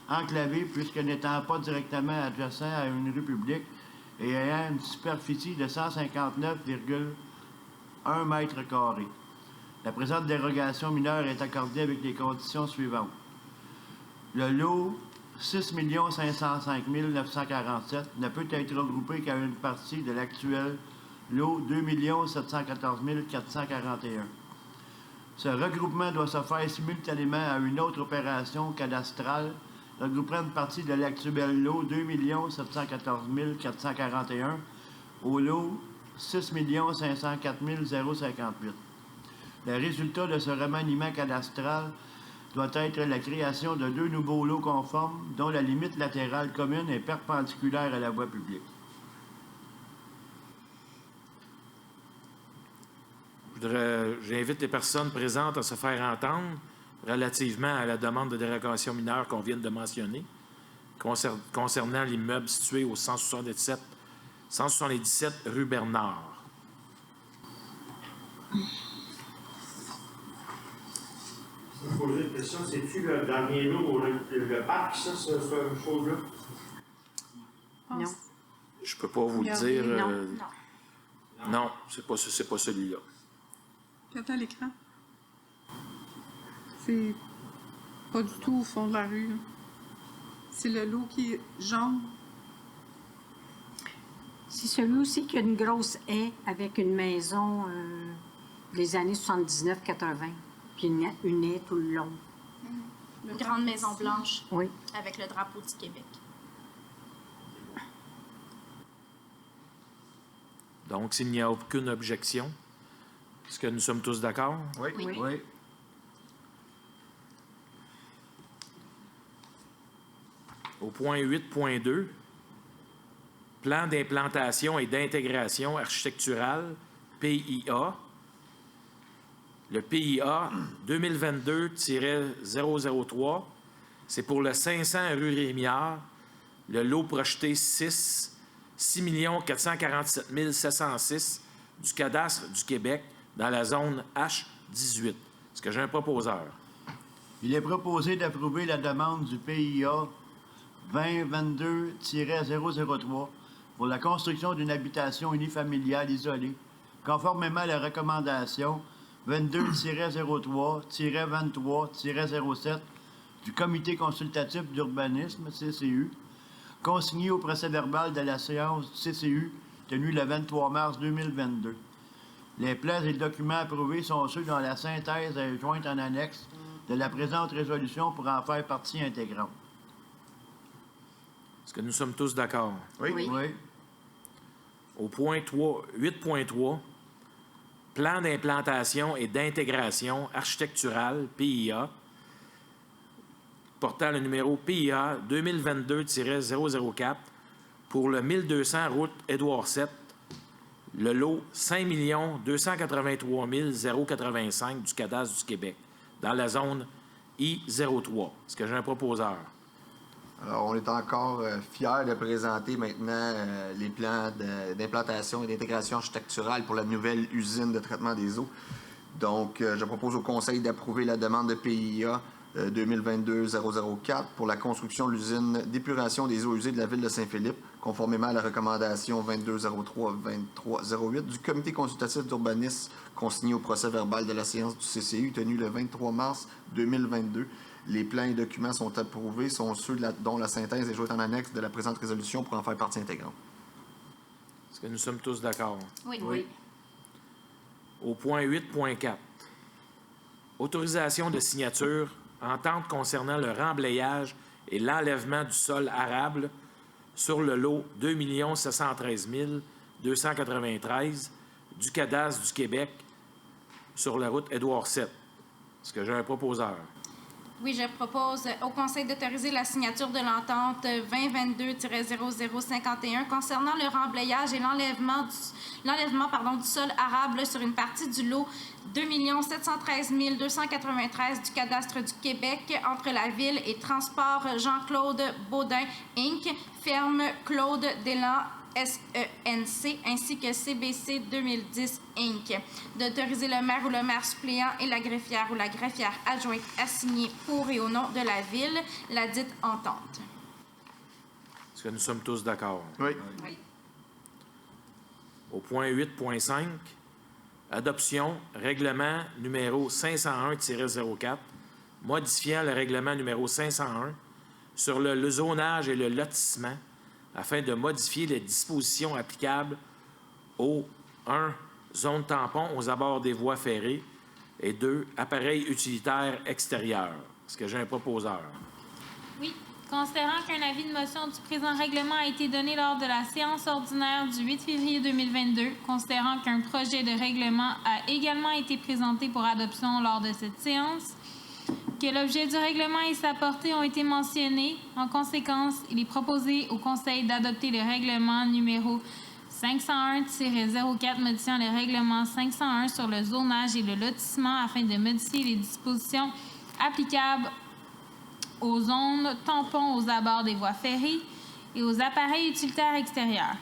enclavé puisque n'étant pas directement adjacent à une rue publique et ayant une superficie de 159,1 mètres carrés. La présente dérogation mineure est accordée avec les conditions suivantes. Le lot 6 505 947 ne peut être regroupé qu'à une partie de l'actuel lot 2 714 441. Ce regroupement doit se faire simultanément à une autre opération cadastrale regroupant une partie de l'actuel lot 2 714 441 au lot 6 504 058. Le résultat de ce remaniement cadastral doit être la création de 2 nouveaux lots conformes dont la limite latérale commune est perpendiculaire à la voie publique. J'invite les personnes présentes à se faire entendre. relativement à la demande de dérogation mineure qu'on vient de mentionner, concernant l'immeuble situé au 177 rue Bernard. Je me poser une question, c'est-tu le dernier lot ou le parc, ça, cette chose-là? Non. Je peux pas vous le dire. Non, c'est pas celui-là. Regarde à l'écran. C'est pas du tout au fond de la rue. Là. C'est le lot qui est jaune. C'est celui aussi qui a une grosse haie avec une maison des années 79-80, puis une haie tout le long. Une grande maison blanche Oui. avec le drapeau du Québec. Donc, s'il n'y a aucune objection, est-ce que nous sommes tous d'accord? Oui. Oui. Au point 8.2, plan d'implantation et d'intégration architecturale, PIA. Le PIA 2022-003, c'est pour le 500 rue Rémiard, le lot projeté 6 447 706 du cadastre du Québec dans la zone H18. Est-ce que j'ai un proposeur? Il est proposé d'approuver la demande du PIA 2022-003 pour la construction d'une habitation unifamiliale isolée, conformément à la recommandation 22-03-23-07 du Comité consultatif d'urbanisme, CCU, consigné au procès-verbal de la séance du CCU tenue le 23 mars 2022. Les plans et documents approuvés sont ceux dans la synthèse jointe en annexe de la présente résolution pour en faire partie intégrante. Est-ce que nous sommes tous d'accord? Oui. Oui. Au point 8.3, plan d'implantation et d'intégration architecturale, PIA, portant le numéro PIA 2022-004 pour le 1200 route Édouard VII, le lot 5 283 085 du cadastre du Québec, dans la zone I-03. Est-ce que j'ai un proposeur? Alors, on est encore fiers de présenter maintenant les plans d'implantation et d'intégration architecturale pour la nouvelle usine de traitement des eaux. Donc, je propose au Conseil d'approuver la demande de PIA 2022-004 pour la construction de l'usine d'épuration des eaux usées de la ville de Saint-Philippe, conformément à la recommandation 22-03-23-08 du Comité consultatif d'urbanisme consigné au procès-verbal de la séance du CCU tenue le 23 mars 2022. Les plans et documents sont approuvés, sont ceux dont la synthèse est jointe en annexe de la présente résolution pour en faire partie intégrante. Est-ce que nous sommes tous d'accord? Oui. Au point 8.4, autorisation de signature, entente concernant le remblayage et l'enlèvement du sol arable sur le lot 2 713 293 du cadastre du Québec sur la route Édouard VII. Est-ce que j'ai un proposeur? Oui, je propose au Conseil d'autoriser la signature de l'entente 2022-0051 concernant le remblayage et l'enlèvement du sol arable sur une partie du lot 2 713 293 du cadastre du Québec entre la Ville et Transport Jean-Claude Baudin, Inc., Ferme Claude Delan, SENC, ainsi que CBC 2010, Inc., d'autoriser le maire ou le maire suppléant et la greffière ou la greffière adjointe à signer pour et au nom de la Ville la dite entente. Est-ce que nous sommes tous d'accord? Oui. Au point 8.5, adoption, règlement numéro 501-04, modifiant le règlement numéro 501 sur le zonage et le lotissement afin de modifier les dispositions applicables aux 1. Zone tampon aux abords des voies ferrées et 2. Appareils utilitaires extérieurs. Est-ce que j'ai un proposeur? Oui. Considérant qu'un avis de motion du présent règlement a été donné lors de la séance ordinaire du 8 février 2022, considérant qu'un projet de règlement a également été présenté pour adoption lors de cette séance, que l'objet du règlement et sa portée ont été mentionnés. En conséquence, il est proposé au Conseil d'adopter le règlement numéro 501-04 modifiant le règlement 501 sur le zonage et le lotissement afin de modifier les dispositions applicables aux zones tampons aux abords des voies ferrées et aux appareils utilitaires extérieurs.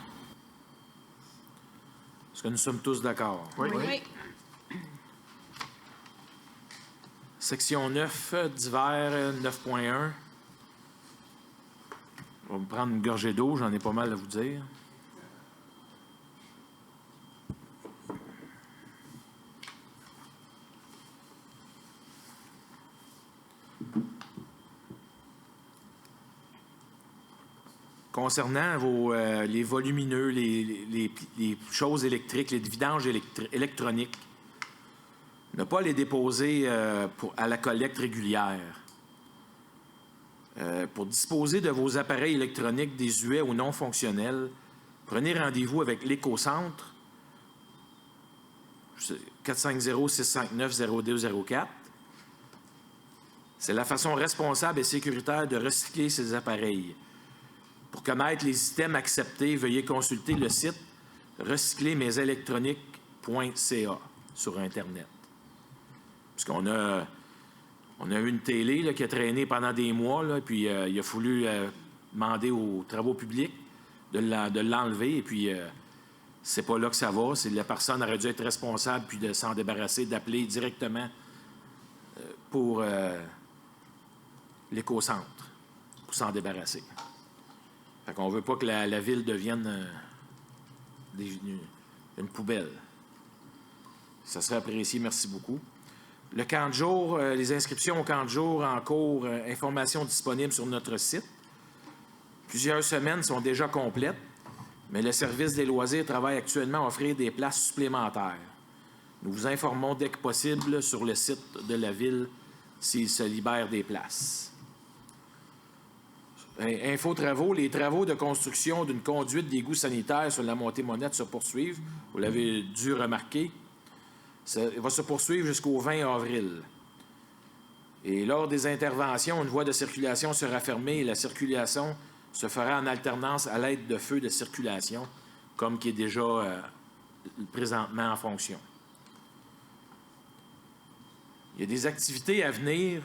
Est-ce que nous sommes tous d'accord? Oui. Section 9, divers 9.1. Je vais me prendre une gorgée d'eau, j'en ai pas mal à vous dire. Concernant les volumineux, les choses électriques, les vidanges électroniques, ne pas les déposer à la collecte régulière. Pour disposer de vos appareils électroniques désuets ou non fonctionnels, prenez rendez-vous avec l'Écocentre 450-659-0204. C'est la façon responsable et sécuritaire de recycler ces appareils. Pour connaître les items acceptés, veuillez consulter le site recyclermesélectroniques.ca sur Internet. Parce qu'on a eu une télé là, qui a traîné pendant des mois, là, puis il a fallu demander aux travaux publics de l'enlever, et puis c'est pas là que ça va. C'est la personne aurait dû être responsable, puis de s'en débarrasser, d'appeler directement pour l'Écocentre, pour s'en débarrasser. Fait qu'on veut pas que la ville devienne une poubelle. Ça serait apprécié, merci beaucoup. Le camp de jour, les inscriptions au camp de jour en cours, informations disponibles sur notre site. Plusieurs semaines sont déjà complètes, mais le service des loisirs travaille actuellement à offrir des places supplémentaires. Nous vous informons dès que possible sur le site de la ville s'il se libère des places. Info travaux, les travaux de construction d'une conduite d'égout sanitaire sur la montée Monette se poursuivent. Vous l'avez dû remarquer. Ça va se poursuivre jusqu'au 20 avril. Et lors des interventions, une voie de circulation sera fermée et la circulation se fera en alternance à l'aide de feux de circulation, comme qui est déjà présentement en fonction. Il y a des activités à venir.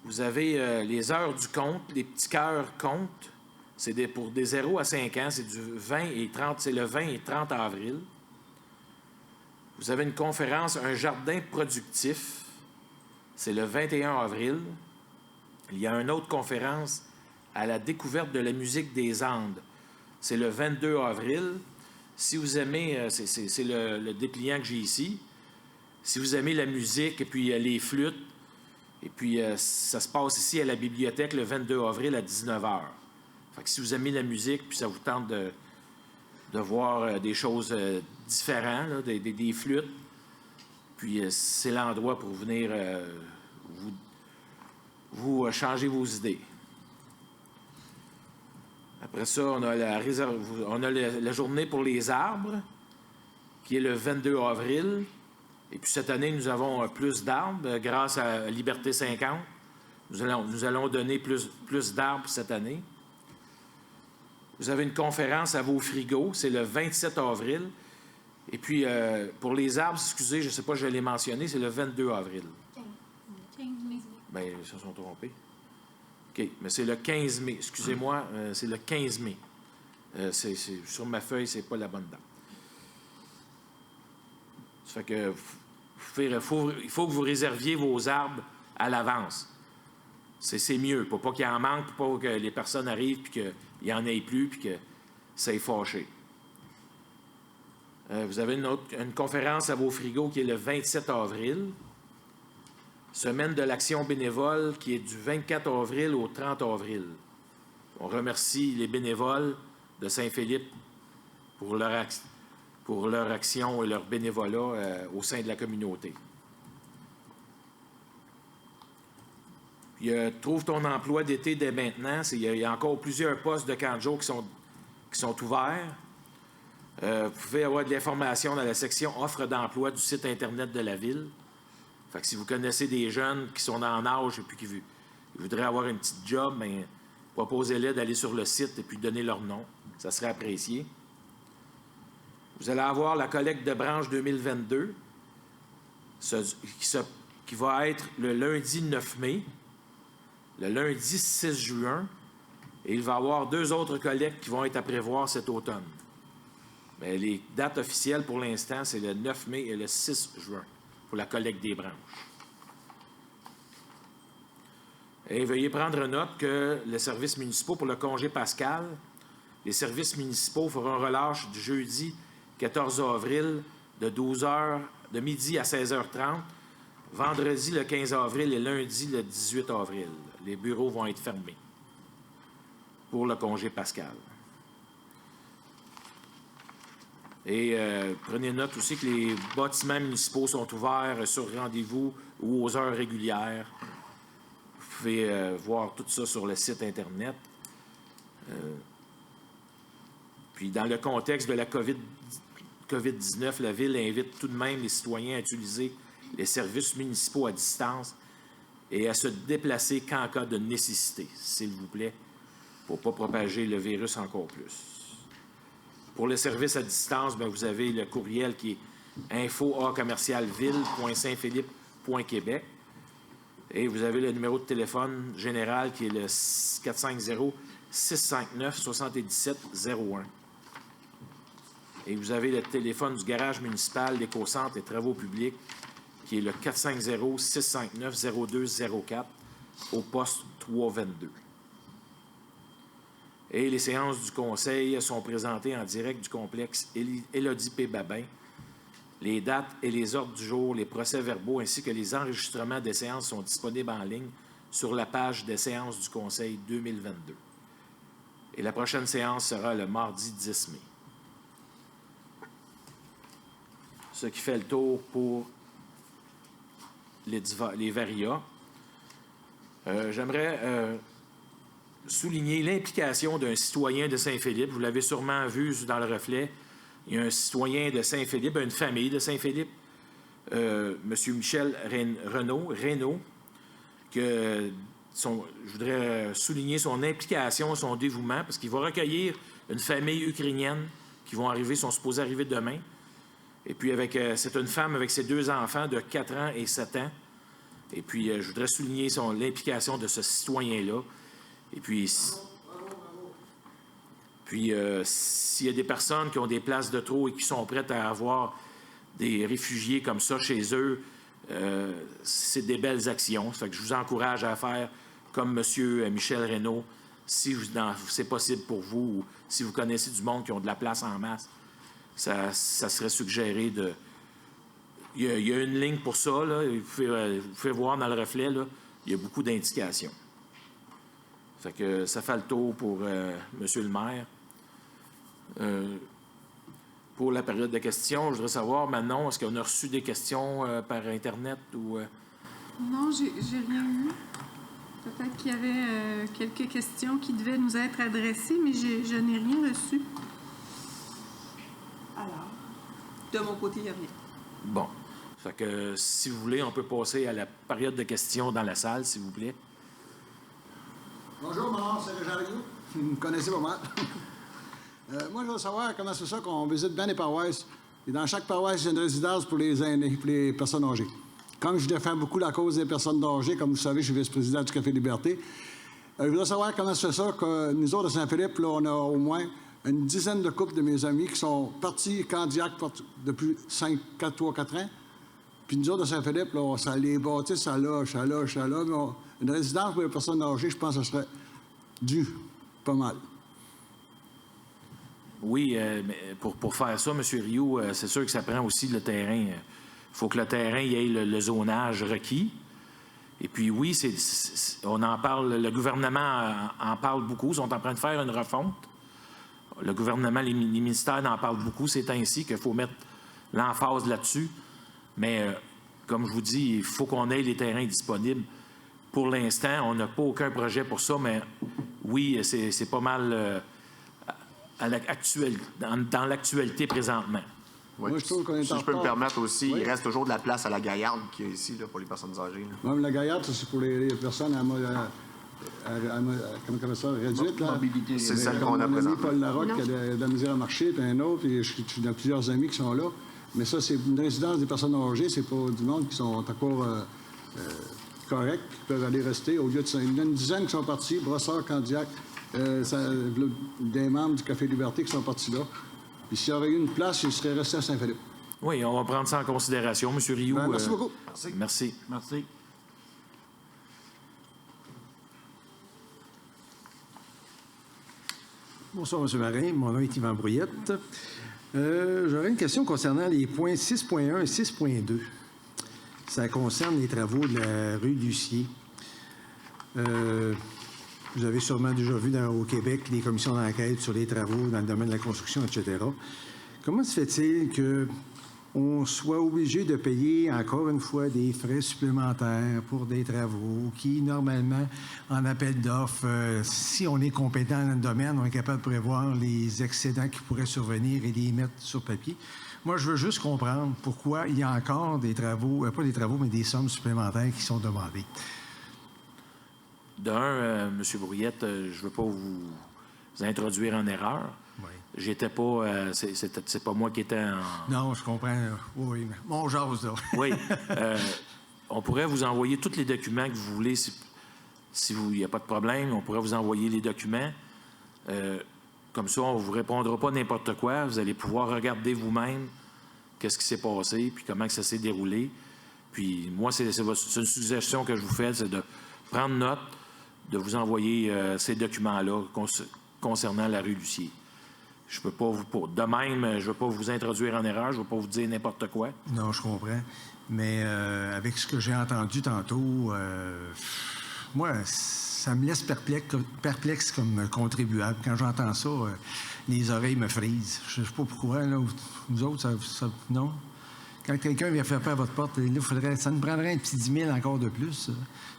Vous avez les heures du compte, les petits cœurs compte. C'est pour des 0 à 5 ans, c'est du 20 et 30, c'est le 20 et 30 avril. Vous avez une conférence, un jardin productif, c'est le 21 avril. Il y a une autre conférence à la découverte de la musique des Andes, c'est le 22 avril. Si vous aimez, c'est le dépliant que j'ai ici, si vous aimez la musique et puis les flûtes, et puis ça se passe ici à la bibliothèque le 22 avril à 19h. Fait que si vous aimez la musique puis ça vous tente de voir des choses différentes, là, des flûtes, puis c'est l'endroit pour venir vous changer vos idées. Après ça, on a la journée pour les arbres, qui est le 22 avril. Et puis cette année, nous avons plus d'arbres grâce à Liberté 50. Nous allons donner plus d'arbres cette année. Vous avez une conférence à vos frigos, c'est le 27 avril. Et puis, pour les arbres, excusez, je ne sais pas, je l'ai mentionné, c'est le 22 avril. 15 mai. Bien, ils se sont trompés. OK, mais c'est le 15 mai. Excusez-moi, c'est le 15 mai. Sur ma feuille, c'est pas la bonne date. Ça fait que il faut que vous réserviez vos arbres à l'avance. C'est mieux, pour pas qu'il y en manque, pour pas que les personnes arrivent puis qu'il n'y en ait plus puis que ça ait fâché. Vous avez une conférence à vos frigos qui est le 27 avril. Semaine de l'action bénévole qui est du 24 avril au 30 avril. On remercie les bénévoles de Saint-Philippe pour leur action et leur bénévolat au sein de la communauté. Puis, trouve ton emploi d'été dès maintenant. Il y a encore plusieurs postes de camp de jour qui sont ouverts. Vous pouvez avoir de l'information dans la section offre d'emploi du site Internet de la Ville. Fait que si vous connaissez des jeunes qui sont en âge et puis qui voudraient avoir une petite job, bien, proposez-les d'aller sur le site et puis donner leur nom. Ça serait apprécié. Vous allez avoir la collecte de branche 2022 qui se qui va être le lundi 9 mai, le lundi 6 juin, et il va y avoir 2 autres collectes qui vont être à prévoir cet automne. Mais les dates officielles pour l'instant, c'est le 9 mai et le 6 juin pour la collecte des branches. Et veuillez prendre note que les services municipaux, pour le congé pascal, les services municipaux feront relâche du jeudi 14 avril de midi à 16h30, vendredi le 15 avril et lundi le 18 avril. Les bureaux vont être fermés pour le congé pascal. Et prenez note aussi que les bâtiments municipaux sont ouverts sur rendez-vous ou aux heures régulières. Vous pouvez voir tout ça sur le site Internet. Puis, dans le contexte de la COVID-19, la Ville invite tout de même les citoyens à utiliser les services municipaux à distance et à se déplacer qu'en cas de nécessité, s'il vous plaît, pour ne pas propager le virus encore plus. Pour les services à distance, bien, vous avez le courriel qui est info@commercialville.saintphilippe.québec. Et vous avez le numéro de téléphone général qui est le 450-659-7701. Et vous avez le téléphone du garage municipal, l'éco-centre et travaux publics qui est le 450-659-0204 au poste 322. Et les séances du Conseil sont présentées en direct du complexe Élodie P. Babin. Les dates et les ordres du jour, les procès-verbaux ainsi que les enregistrements des séances sont disponibles en ligne sur la page des séances du Conseil 2022. Et la prochaine séance sera le mardi 10 mai. Ce qui fait le tour pour les varias. J'aimerais souligner l'implication d'un citoyen de Saint-Philippe. Vous l'avez sûrement vu dans le reflet. Il y a un citoyen de Saint-Philippe, une famille de Saint-Philippe, M. Michel Reynaud, que je voudrais souligner son implication, son dévouement, parce qu'il va recueillir une famille ukrainienne qui sont supposés arriver demain. Et puis, c'est une femme avec ses 2 enfants de 4 ans et 7 ans. Et puis, je voudrais souligner l'implication de ce citoyen-là. Et puis, s'il y a des personnes qui ont des places de trop et qui sont prêtes à avoir des réfugiés comme ça chez eux, c'est des belles actions. Ça fait que je vous encourage à faire comme M. Michel Reynaud, si c'est possible pour vous, ou si vous connaissez du monde qui ont de la place en masse. Ça serait suggéré de... Il y a une ligne pour ça, là. Vous pouvez voir dans le reflet, là, il y a beaucoup d'indications. Ça fait que ça fait le tour pour Monsieur le maire. Pour la période de questions, je voudrais savoir, Manon, est-ce qu'on a reçu des questions par Internet ou... Non, j'ai rien eu. Peut-être qu'il y avait quelques questions qui devaient nous être adressées, mais je n'ai rien reçu. Alors, de mon côté, il n'y a rien. Bon. Ça fait que, si vous voulez, on peut passer à la période de questions dans la salle, s'il vous plaît. Bonjour, mon nom, c'est Jean Rioux. Vous me connaissez pas mal. Moi, je veux savoir comment c'est ça qu'on visite bien les paroisses. Et dans chaque paroisse, il y a une résidence pour les aînés, pour les personnes âgées. Comme je défends beaucoup la cause des personnes âgées, comme vous savez, je suis vice-président du Café Liberté. Je voudrais savoir comment c'est ça que nous autres de Saint-Philippe, là, on a au moins une dizaine de couples de mes amis qui sont partis cardiaques depuis 4 ans. Puis nous autres de Saint-Philippe, là, ça les bâtit, ça loge. Mais une résidence pour les personnes âgées, je pense que ça serait dû pas mal. Oui, mais pour faire ça, M. Rioux, c'est sûr que ça prend aussi le terrain. Il faut que le terrain y ait le zonage requis. Et puis oui, on en parle, le gouvernement en parle beaucoup. Ils sont en train de faire une refonte. Le gouvernement, les ministères en parlent beaucoup. C'est ainsi qu'il faut mettre l'emphase là-dessus. Mais comme je vous dis, il faut qu'on ait les terrains disponibles. Pour l'instant, on n'a pas aucun projet pour ça, mais oui, c'est pas mal dans l'actualité présentement. Oui. Moi, je trouve qu'on est si je peux me permettre aussi, oui. Il reste toujours de la place à la Gaillarde qui est ici là, pour les personnes âgées. Là. Même la Gaillarde, c'est pour les personnes comment ça, réduite. Mobilité. C'est celle qu'on a présentement. Paul présentement. Larocque qui a de la misère à marcher, puis un autre, puis je suis dans plusieurs amis qui sont là. Mais ça, c'est une résidence des personnes âgées, c'est pas du monde qui sont encore corrects qui peuvent aller rester. Au lieu de ça, il y en a une dizaine qui sont partis, Brossard, Candiac, des membres du Café Liberté qui sont partis là. Puis s'il y aurait eu une place, ils seraient restés à Saint-Philippe. Oui, on va prendre ça en considération. M. Rioux. Merci beaucoup. Merci. Merci. Bonsoir, M. Marin. Mon nom est Yvan Brouillette. J'aurais une question concernant les points 6.1 et 6.2. Ça concerne les travaux de la rue Lucier. Vous avez sûrement déjà vu au Québec les commissions d'enquête sur les travaux dans le domaine de la construction, etc. Comment se fait-il qu'on soit obligé de payer encore une fois des frais supplémentaires pour des travaux qui, normalement, en appel d'offres, si on est compétent dans le domaine, on est capable de prévoir les excédents qui pourraient survenir et les mettre sur papier? Moi, je veux juste comprendre pourquoi il y a encore des travaux, pas des travaux, mais des sommes supplémentaires qui sont demandées. D'un, M. Brouillette, je ne veux pas vous introduire en erreur. Oui. J'étais pas... c'est pas moi qui étais en... Non, je comprends. Oui, mais mon jase, là. Oui. On pourrait vous envoyer tous les documents que vous voulez. Si il n'y a pas de problème, on pourrait vous envoyer les documents. Comme ça, on ne vous répondra pas n'importe quoi. Vous allez pouvoir regarder vous-même qu'est-ce qui s'est passé puis comment que ça s'est déroulé. Puis moi, c'est une suggestion que je vous fais, c'est de prendre note, de vous envoyer ces documents-là concernant la rue Lucier. Je peux pas vous... De même, je ne veux pas vous introduire en erreur, je ne veux pas vous dire n'importe quoi. Non, je comprends. Mais avec ce que j'ai entendu tantôt, moi, ça me laisse perplexe comme contribuable. Quand j'entends ça, les oreilles me frisent. Je ne sais pas pourquoi, là, vous autres, ça non? Quand quelqu'un vient faire à votre porte, là, ça nous prendrait un petit 10 000 encore de plus.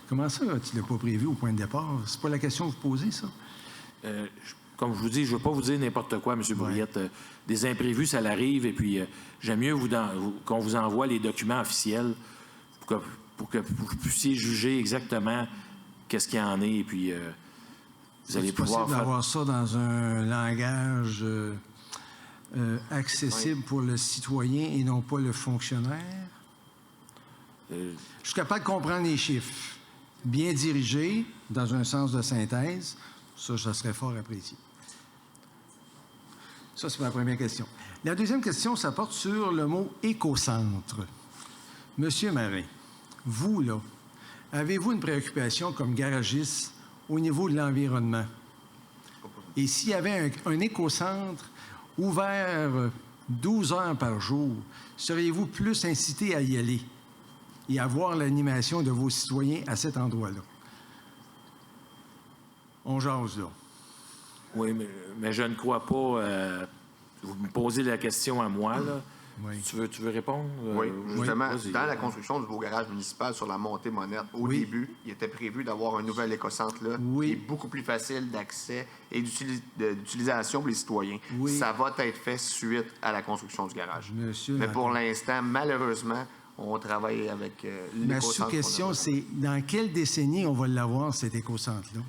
Comment ça, tu ne l'as pas prévu au point de départ? C'est pas la question que vous posez, ça? Comme je vous dis, je ne veux pas vous dire n'importe quoi, M. Brouillette. Des imprévus, ça l'arrive, et puis j'aime mieux qu'on vous envoie les documents officiels pour que vous puissiez juger exactement qu'est-ce qu'il y en est, et puis vous allez pouvoir possible d'avoir ça dans un langage accessible pour le citoyen et non pas le fonctionnaire? Je suis capable de comprendre les chiffres. Bien dirigé, dans un sens de synthèse, ça serait fort apprécié. Ça, c'est ma première question. La deuxième question, ça porte sur le mot « écocentre ». Monsieur Marin, vous, là, avez-vous une préoccupation comme garagiste au niveau de l'environnement? Et s'il y avait un écocentre ouvert 12 heures par jour, seriez-vous plus incité à y aller et à voir l'animation de vos citoyens à cet endroit-là? On jase, là. Oui, mais je ne crois pas... vous me posez la question à moi, là. Oui. Tu veux répondre? Oui, justement, Vas-y. dans la construction du nouveau garage municipal sur la montée Monette, au début, il était prévu d'avoir un nouvel écocentre là, qui est beaucoup plus facile d'accès et d'utilisation pour les citoyens. Oui. Ça va être fait suite à la construction du garage. Monsieur, mais pour l'instant, malheureusement, on travaille avec ma l'écocentre. sous-question, c'est dans quelle décennie on va l'avoir, cet écocentre-là?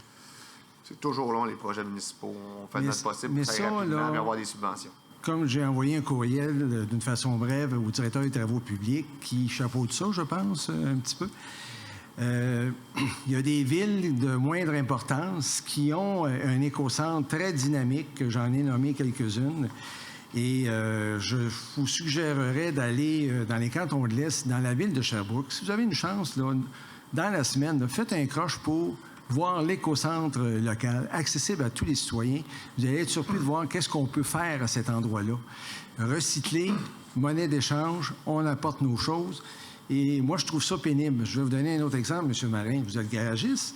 C'est toujours long, les projets municipaux. On fait notre possible mais pour ça ça, rapidement là, et avoir des subventions. Comme j'ai envoyé un courriel d'une façon brève au directeur des travaux publics qui chapeaute ça, je pense, un petit peu. Il y a des villes de moindre importance qui ont un écocentre très dynamique, j'en ai nommé quelques-unes. Et je vous suggérerais d'aller dans les cantons de l'Est, dans la ville de Sherbrooke. Si vous avez une chance, là, dans la semaine, là, faites un croche pour voir l'écocentre local, accessible à tous les citoyens. Vous allez être surpris de voir qu'est-ce qu'on peut faire à cet endroit-là. Recycler, monnaie d'échange, on apporte nos choses. Et moi, je trouve ça pénible. Je vais vous donner un autre exemple, M. Marin. Vous êtes garagiste.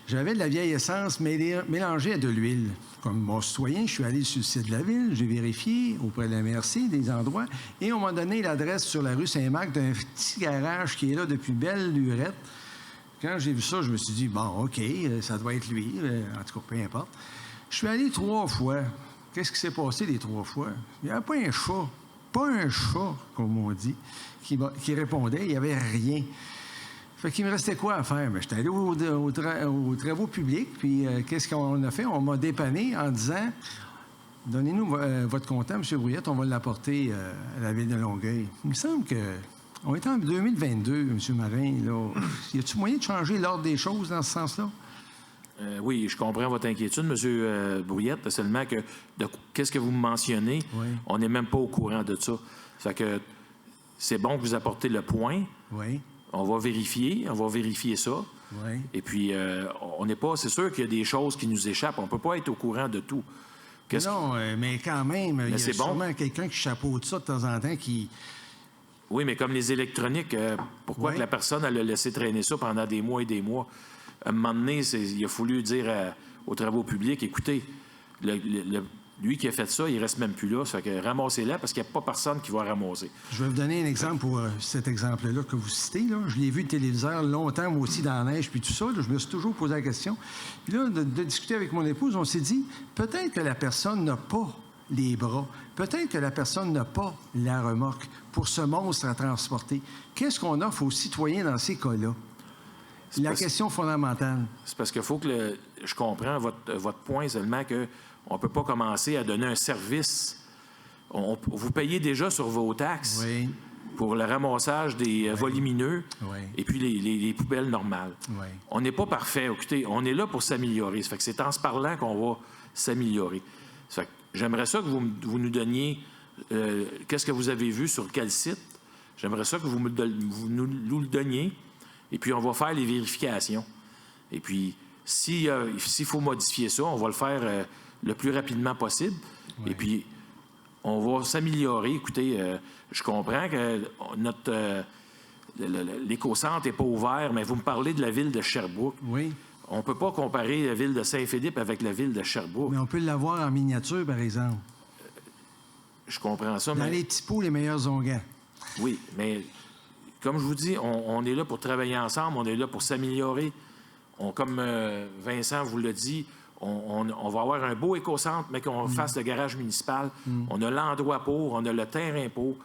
J'avais de la vieille essence mélangée à de l'huile. Comme bon citoyen, je suis allé sur le site de la ville, j'ai vérifié auprès de la MRC des endroits, et on m'a donné l'adresse sur la rue Saint-Marc d'un petit garage qui est là depuis belle lurette. Quand j'ai vu ça, je me suis dit, bon, OK, ça doit être lui. En tout cas, peu importe. Je suis allé 3 fois. Qu'est-ce qui s'est passé les 3 fois? Il n'y avait pas un chat, comme on dit, qui répondait. Il n'y avait rien. Fait qu'il me restait quoi à faire? Bien, j'étais allé aux travaux publics, puis qu'est-ce qu'on a fait? On m'a dépanné en disant, donnez-nous votre comptant, M. Brouillette, on va l'apporter à la ville de Longueuil. Il me semble que On est en 2022, M. Marin. Là. Y a-t-il moyen de changer l'ordre des choses dans ce sens-là? Oui, je comprends votre inquiétude, M. Brouillette, seulement que qu'est-ce que vous me mentionnez, on n'est même pas au courant de ça. Ça fait que c'est bon que vous apportez le point. Oui. On va vérifier ça. Oui. Et puis, on n'est pas... C'est sûr qu'il y a des choses qui nous échappent. On ne peut pas être au courant de tout. Non, mais quand même, il y a c'est bon. sûrement quelqu'un qui chapeaute ça de temps en temps qui... Oui, mais comme les électroniques, pourquoi que la personne elle a laissé traîner ça pendant des mois et des mois? À un moment donné, il a fallu dire aux travaux publics, écoutez, lui qui a fait ça, il reste même plus là. Ça fait que ramassez-la parce qu'il n'y a pas personne qui va ramasser. Je vais vous donner un exemple pour cet exemple-là que vous citez. Là. Je l'ai vu le téléviseur longtemps, moi aussi, dans la neige, puis tout ça. Là, je me suis toujours posé la question. Puis là, de discuter avec mon épouse, on s'est dit, peut-être que la personne n'a pas les bras. Peut-être que la personne n'a pas la remorque pour ce monstre à transporter. Qu'est-ce qu'on offre aux citoyens dans ces cas-là? La question fondamentale. C'est parce qu'il faut que je comprends votre point seulement qu'on ne peut pas commencer à donner un service. Vous payez déjà sur vos taxes pour le ramassage des volumineux et puis les poubelles normales. On n'est pas parfait. Écoutez, on est là pour s'améliorer. Ça fait que c'est en se parlant qu'on va s'améliorer. Ça fait que j'aimerais ça que vous nous donniez qu'est-ce que vous avez vu sur quel site. J'aimerais ça que vous nous le donniez. Et puis, on va faire les vérifications. Et puis, s'il faut modifier ça, on va le faire le plus rapidement possible. Et puis, on va s'améliorer. Écoutez, je comprends que l'éco-centre n'est pas ouvert, mais vous me parlez de la ville de Sherbrooke. Oui. On ne peut pas comparer la ville de Saint-Philippe avec la ville de Sherbrooke. Mais on peut l'avoir en miniature, par exemple. Je comprends ça, Dans les petits pots, les meilleurs onguents. Oui, mais... Comme je vous dis, on est là pour travailler ensemble, on est là pour s'améliorer. Comme Vincent vous l'a dit, on va avoir un beau éco-centre, mais qu'on fasse le garage municipal. On a l'endroit pour, on a le terrain pour.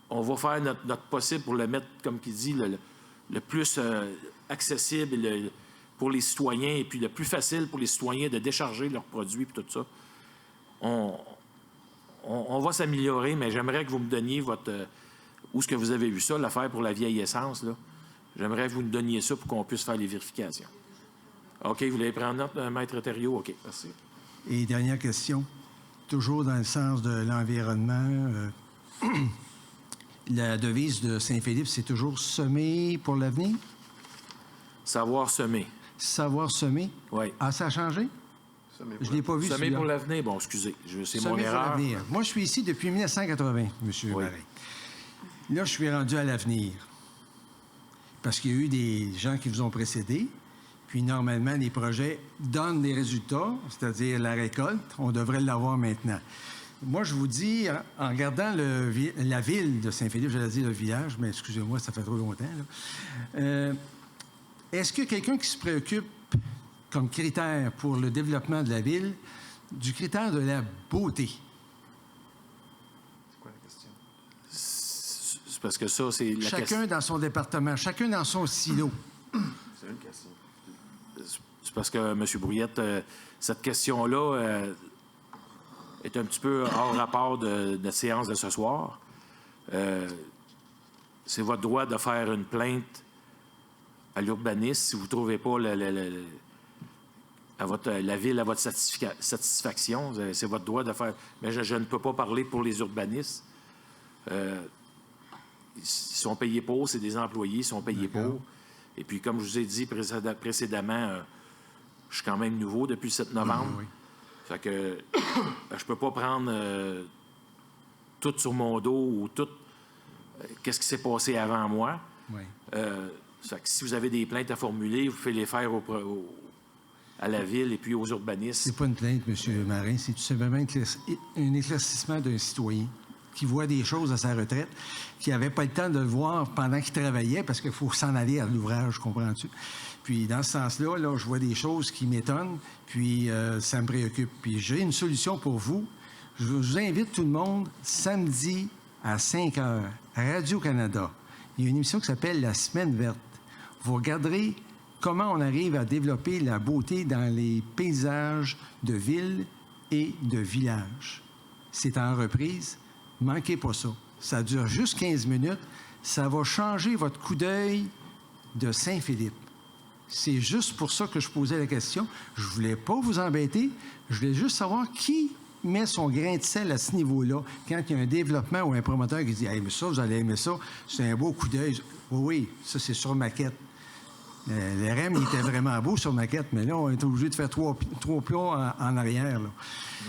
On va faire notre possible pour le mettre, comme il dit, le plus accessible pour les citoyens et puis le plus facile pour les citoyens de décharger leurs produits et tout ça. On va s'améliorer, mais j'aimerais que vous me donniez où est-ce que vous avez vu ça, l'affaire pour la vieille essence, là? J'aimerais que vous nous donniez ça pour qu'on puisse faire les vérifications. OK, vous voulez prendre note, Maître Thériault? OK, merci. Et dernière question, toujours dans le sens de l'environnement. La devise de Saint-Philippe, c'est toujours « semer pour l'avenir ». Savoir semer. Savoir semer? Oui. Ah, ça a changé? Je ne l'ai pas vu. Semer pour l'avenir? Bon, excusez, c'est mon erreur. Moi, je suis ici depuis 1980, M. Marin. Là, je suis rendu à l'avenir. Parce qu'il y a eu des gens qui vous ont précédé. Puis, normalement, les projets donnent des résultats, c'est-à-dire la récolte. On devrait l'avoir maintenant. Moi, je vous dis, en regardant la ville de Saint-Philippe, j'allais dire le village, mais excusez-moi, ça fait trop longtemps. Est-ce qu'il y a quelqu'un qui se préoccupe comme critère pour le développement de la ville du critère de la beauté? Parce que ça, c'est la chacun dans son département, chacun dans son silo. C'est une question. C'est parce que, M. Brouillette, cette question-là est un petit peu hors rapport de notre séance de ce soir. C'est votre droit de faire une plainte à l'urbaniste si vous ne trouvez pas la ville à votre satisfaction. C'est votre droit de faire... Mais je ne peux pas parler pour les urbanistes. Ils sont payés pour, c'est des employés, ils sont payés pour. Et puis, comme je vous ai dit précédemment, je suis quand même nouveau depuis le 7 novembre. Oui. Fait que je peux pas prendre tout sur mon dos ou tout qu'est-ce qui s'est passé avant moi. Oui. Fait que si vous avez des plaintes à formuler, vous pouvez les faire à la ville et puis aux urbanistes. C'est pas une plainte, M. Marin, c'est tout simplement un éclaircissement d'un citoyen qui voit des choses à sa retraite, qui n'avait pas le temps de le voir pendant qu'il travaillait, parce qu'il faut s'en aller à l'ouvrage, comprends-tu? Puis, dans ce sens-là, là, je vois des choses qui m'étonnent, puis ça me préoccupe. Puis, j'ai une solution pour vous. Je vous invite tout le monde, samedi à 5 h, à Radio-Canada. Il y a une émission qui s'appelle La Semaine verte. Vous regarderez comment on arrive à développer la beauté dans les paysages de villes et de villages. C'est en reprise. Manquez pas ça. Ça dure juste 15 minutes. Ça va changer votre coup d'œil de Saint-Philippe. C'est juste pour ça que je posais la question. Je ne voulais pas vous embêter. Je voulais juste savoir qui met son grain de sel à ce niveau-là quand il y a un développement ou un promoteur qui dit « Hey, mais ça, vous allez aimer ça. C'est un beau coup d'œil. » Oui, ça, c'est sur maquette. Le REM, il était vraiment beau sur maquette, mais là, on est obligé de faire trois plats en arrière. Là.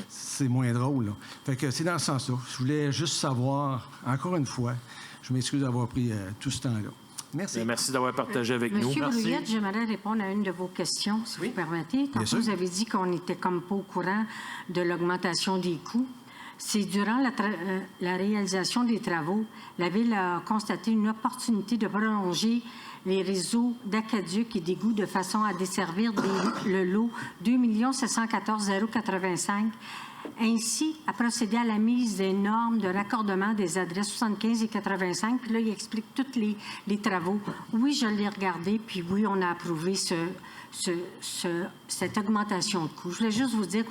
C'est moins drôle. Là. Fait que c'est dans ce sens-là. Je voulais juste savoir, encore une fois, je m'excuse d'avoir pris tout ce temps-là. Merci. Bien, merci d'avoir partagé avec nous. Monsieur Merci. Brouillette, j'aimerais répondre à une de vos questions, si vous permettez. Tantôt, vous avez dit qu'on n'était comme pas au courant de l'augmentation des coûts. C'est durant la réalisation des travaux, la Ville a constaté une opportunité de prolonger les réseaux d'aqueduc et d'égouts de façon à desservir le lot 2 714 085, ainsi à procéder à la mise des normes de raccordement des adresses 75 et 85. Puis là, il explique tous les travaux. Oui, je l'ai regardé, puis oui, on a approuvé cette augmentation de coût. Je voulais juste vous dire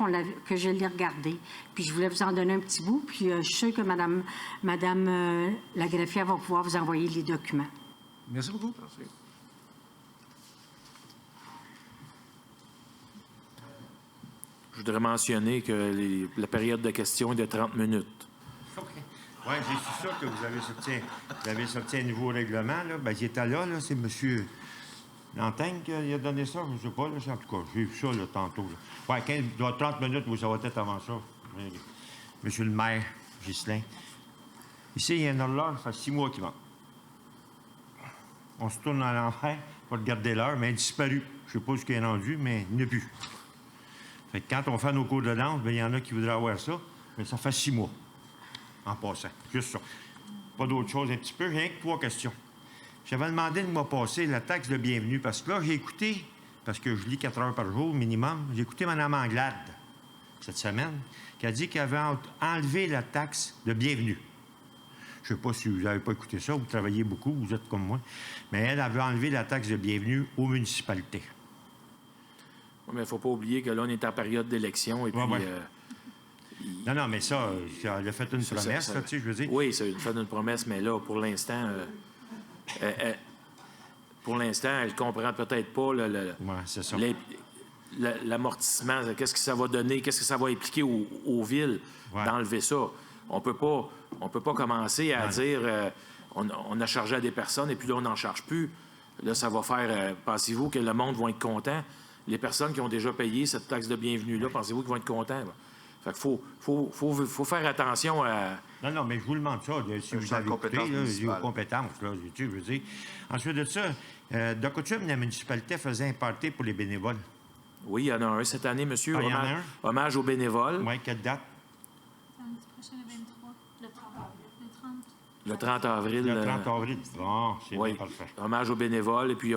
que je l'ai regardé, puis je voulais vous en donner un petit bout, puis je suis sûre que Madame la greffière va pouvoir vous envoyer les documents. Merci beaucoup. Merci. Je voudrais mentionner que la période de questions est de 30 minutes. OK. Oui, j'ai su ça que vous avez sorti un nouveau règlement. Là. Bien, il était là, c'est M. Lantaigne qui a donné ça. Je ne sais pas, là, en tout cas, j'ai vu ça là, tantôt. Oui, 30 minutes, ça va être avant ça. Monsieur le maire, Ghislain. Ici, il y a un horloge, ça fait 6 mois qu'il manque. On se tourne à l'enfer pour regarder l'heure, mais elle a disparu. Je ne sais pas ce qu'il est rendu, mais il n'y en a plus. Fait que quand on fait nos cours de danse, il y en a qui voudraient avoir ça, mais ça fait 6 mois en passant. Juste ça. Pas d'autre chose, un petit peu, rien que 3 questions. J'avais demandé le mois passé la taxe de bienvenue, parce que là, j'ai écouté, parce que je lis 4 heures par jour minimum, j'ai écouté Mme Anglade cette semaine, qui a dit qu'elle avait enlevé la taxe de bienvenue. Je ne sais pas si vous n'avez pas écouté ça, vous travaillez beaucoup, vous êtes comme moi, mais elle avait enlevé la taxe de bienvenue aux municipalités. Oui, mais il ne faut pas oublier que là, on est en période d'élection et puis... Non, mais ça, elle a fait une promesse, là, tu sais, je veux dire. Oui, ça a fait une promesse, mais là, pour l'instant, elle ne comprend peut-être pas c'est ça. l'amortissement. Qu'est-ce que ça va donner, qu'est-ce que ça va impliquer aux villes d'enlever ça. On peut pas commencer à dire on a chargé à des personnes et puis là, on n'en charge plus. Là, ça va faire... pensez-vous que le monde va être content? Les personnes qui ont déjà payé cette taxe de bienvenue-là, pensez-vous qu'ils vont être contents? Là? Fait qu'il faut faire attention à... Non, mais je vous demande ça, si vous avez écouté, vos compétences, là, je veux dire. Ensuite de ça, de coutume, la municipalité faisait un party pour les bénévoles. Oui, il y en a un cette année, monsieur. Il y en a un? Hommage aux bénévoles. Oui, quelle date? Samedi prochain, le 23. Le 30 avril. Le 30 avril. Bon, c'est oui, bien parfait. Hommage aux bénévoles. Et puis,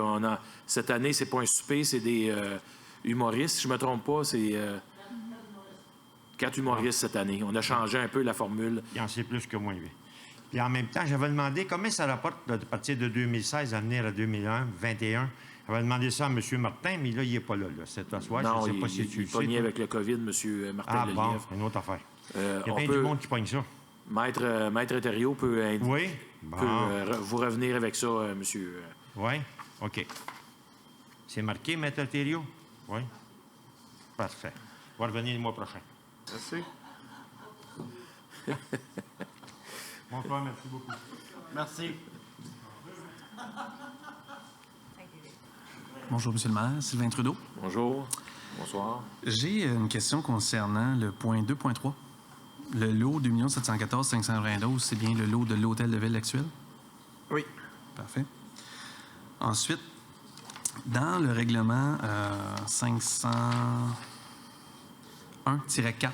cette année, c'est pas un souper, c'est des humoristes. Si je ne me trompe pas, c'est 4 humoristes cette année. On a changé un peu la formule. Il en sait plus que moi, lui. Puis en même temps, j'avais demandé combien ça rapporte de partir de 2016 à venir à 2021. J'avais demandé ça à M. Martin, mais là, il n'est pas là. Cet soir, non, je ne sais pas si tu le sais. Il est pogné avec le COVID, M. Martin Lelièvre. Ah bon, une autre affaire. Il y a bien du monde qui pogne ça. Maître Thériault peut vous revenir avec ça, monsieur. Oui? OK. C'est marqué, Maître Thériault? Oui? Parfait. On va revenir le mois prochain. Merci. Bonsoir, merci beaucoup. Merci. Bonjour, M. le maire. Sylvain Trudeau. Bonjour. Bonsoir. J'ai une question concernant le point 2.3. Le lot 2 714 592, c'est bien le lot de l'hôtel de ville actuel? Oui. Parfait. Ensuite, dans le règlement 501-4,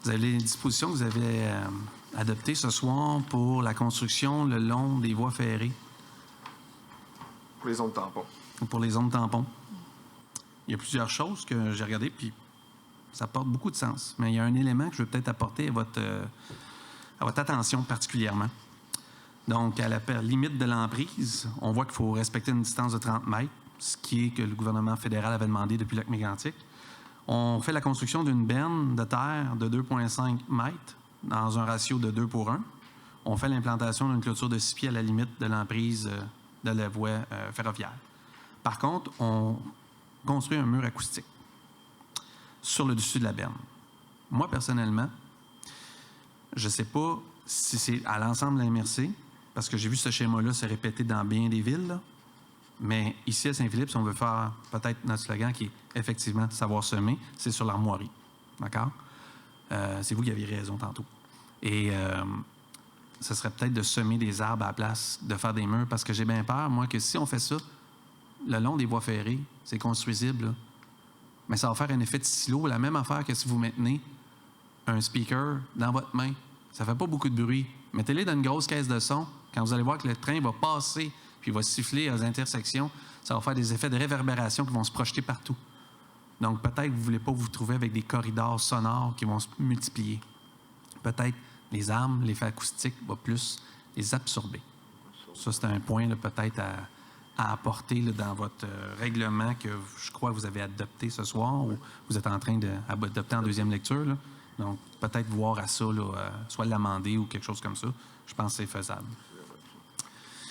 vous avez les dispositions que vous avez adoptées ce soir pour la construction le long des voies ferrées. Pour les zones tampons. Pour les zones tampons. Il y a plusieurs choses que j'ai regardées, puis ça porte beaucoup de sens. Mais il y a un élément que je veux peut-être apporter à votre attention particulièrement. Donc, à la limite de l'emprise, on voit qu'il faut respecter une distance de 30 mètres, ce qui est que le gouvernement fédéral avait demandé depuis le lac mégantic. On fait la construction d'une benne de terre de 2,5 mètres dans un ratio de 2 pour 1. on fait l'implantation d'une clôture de 6 pieds à la limite de l'emprise de la voie ferroviaire. Par contre, on construit un mur acoustique sur le dessus de la berne. Moi, personnellement, je ne sais pas si c'est à l'ensemble de la MRC, parce que j'ai vu ce schéma-là se répéter dans bien des villes, là. Mais ici, à Saint-Philippe, si on veut faire peut-être notre slogan qui est effectivement « savoir semer », c'est sur l'armoirie. D'accord? C'est vous qui aviez raison tantôt. Et ce serait peut-être de semer des arbres à la place de faire des murs, parce que j'ai bien peur, moi, que si on fait ça, le long des voies ferrées, c'est construisible, là. Mais ça va faire un effet de silo, la même affaire que si vous maintenez un speaker dans votre main. Ça ne fait pas beaucoup de bruit. Mettez-les dans une grosse caisse de son. Quand vous allez voir que le train va passer puis va siffler aux intersections, ça va faire des effets de réverbération qui vont se projeter partout. Donc, peut-être que vous ne voulez pas vous trouver avec des corridors sonores qui vont se multiplier. Peut-être les armes, l'effet acoustique va plus les absorber. Ça, c'est un point là, peut-être à apporter là, dans votre règlement que je crois que vous avez adopté ce soir ou vous êtes en train d'adopter en deuxième lecture. Là. Donc, peut-être voir à ça, là, soit l'amender ou quelque chose comme ça. Je pense que c'est faisable.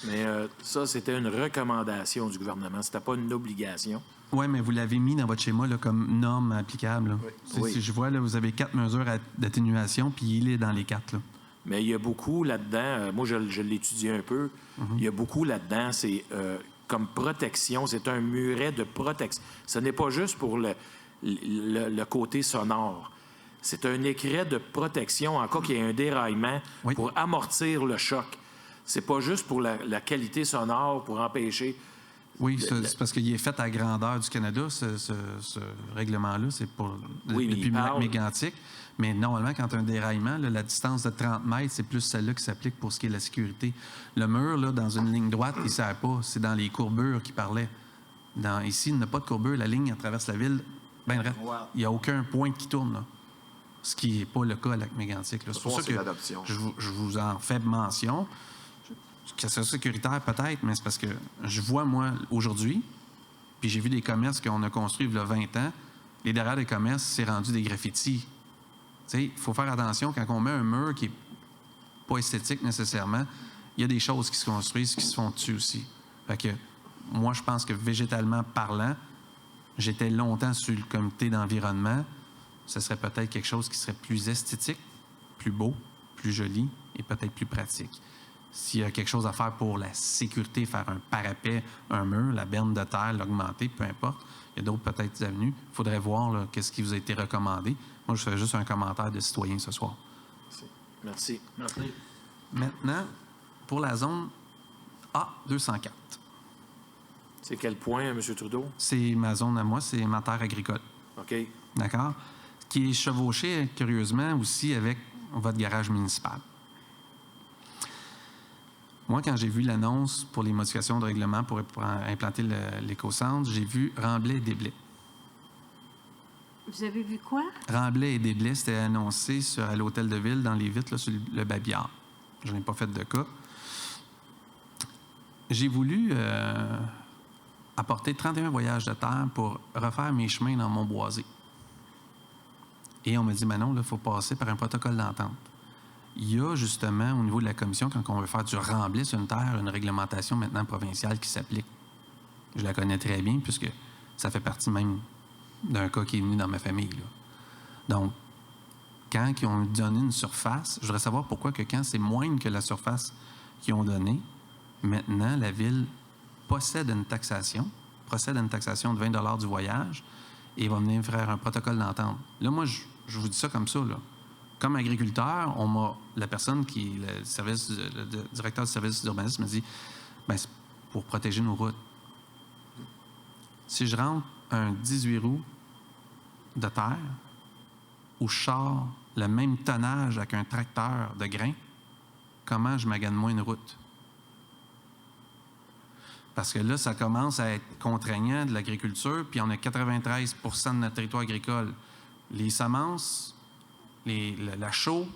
Mais ça, c'était une recommandation du gouvernement. C'était pas une obligation. Oui, mais vous l'avez mis dans votre schéma là, comme norme applicable. Là. Oui. Si je vois, là, vous avez 4 mesures d'atténuation, puis il est dans les 4. Là. Mais il y a beaucoup là-dedans, moi je l'ai étudié un peu, il y a beaucoup là-dedans, c'est comme protection, c'est un muret de protection. Ce n'est pas juste pour le côté sonore. C'est un écret de protection en cas qu'il y ait un déraillement pour amortir le choc. C'est pas juste pour la qualité sonore, pour empêcher... Oui, c'est parce qu'il est fait à grandeur du Canada, ce règlement-là. C'est pour depuis mégantique. Mais normalement, quand tu as un déraillement, là, la distance de 30 mètres, c'est plus celle-là qui s'applique pour ce qui est de la sécurité. Le mur, là, dans une ligne droite, il ne sert pas. C'est dans les courbures qu'il parlait. Ici, il n'y a pas de courbure. La ligne, elle traverse la ville. Ben bref, il n'y a aucun point qui tourne. Là. Ce qui n'est pas le cas à lac mégantique. C'est pour ça que je vous en fais mention. Que c'est sécuritaire peut-être, mais c'est parce que je vois, moi, aujourd'hui, puis j'ai vu des commerces qu'on a construits il y a 20 ans, les derrière des commerces, c'est rendu des graffitis. Tu sais, il faut faire attention quand on met un mur qui n'est pas esthétique nécessairement, il y a des choses qui se construisent qui se font dessus aussi. Fait que moi, je pense que végétalement parlant, j'étais longtemps sur le comité d'environnement, ce serait peut-être quelque chose qui serait plus esthétique, plus beau, plus joli et peut-être plus pratique. S'il y a quelque chose à faire pour la sécurité, faire un parapet, un mur, la berne de terre, l'augmenter, peu importe. Il y a d'autres peut-être avenues. Il faudrait voir qu'est-ce qui vous a été recommandé. Moi, je fais juste un commentaire de citoyen ce soir. Merci. Maintenant, pour la zone A204. C'est quel point, M. Trudeau? C'est ma zone à moi, c'est ma terre agricole. OK. D'accord? Qui est chevauché, curieusement, aussi avec votre garage municipal. Moi, quand j'ai vu l'annonce pour les modifications de règlement pour implanter l'éco-centre, j'ai vu Remblai et Desblais. Vous avez vu quoi? Remblai et Desblais, c'était annoncé à l'hôtel de ville, dans les vitres, là, sur le Babillard. Je n'ai pas fait de cas. J'ai voulu apporter 31 voyages de terre pour refaire mes chemins dans Montboisé. Et on m'a dit, non, il faut passer par un protocole d'entente. Il y a justement, au niveau de la commission, quand on veut faire du remblai sur une terre, une réglementation maintenant provinciale qui s'applique. Je la connais très bien, puisque ça fait partie même d'un cas qui est venu dans ma famille. Là. Donc, quand ils ont donné une surface, je voudrais savoir pourquoi que quand c'est moindre que la surface qu'ils ont donnée, maintenant, la Ville procède à une taxation de 20 du voyage et va venir faire un protocole d'entente. Là, moi, je vous dis ça comme ça, là. Comme agriculteur, la personne qui est le directeur du service d'urbanisme me dit c'est pour protéger nos routes. Si je rentre un 18 roues de terre où je sors le même tonnage avec un tracteur de grain, comment je magane moins une route? Parce que là, ça commence à être contraignant de l'agriculture, puis on a 93 % de notre territoire agricole. Les semences, la chaux,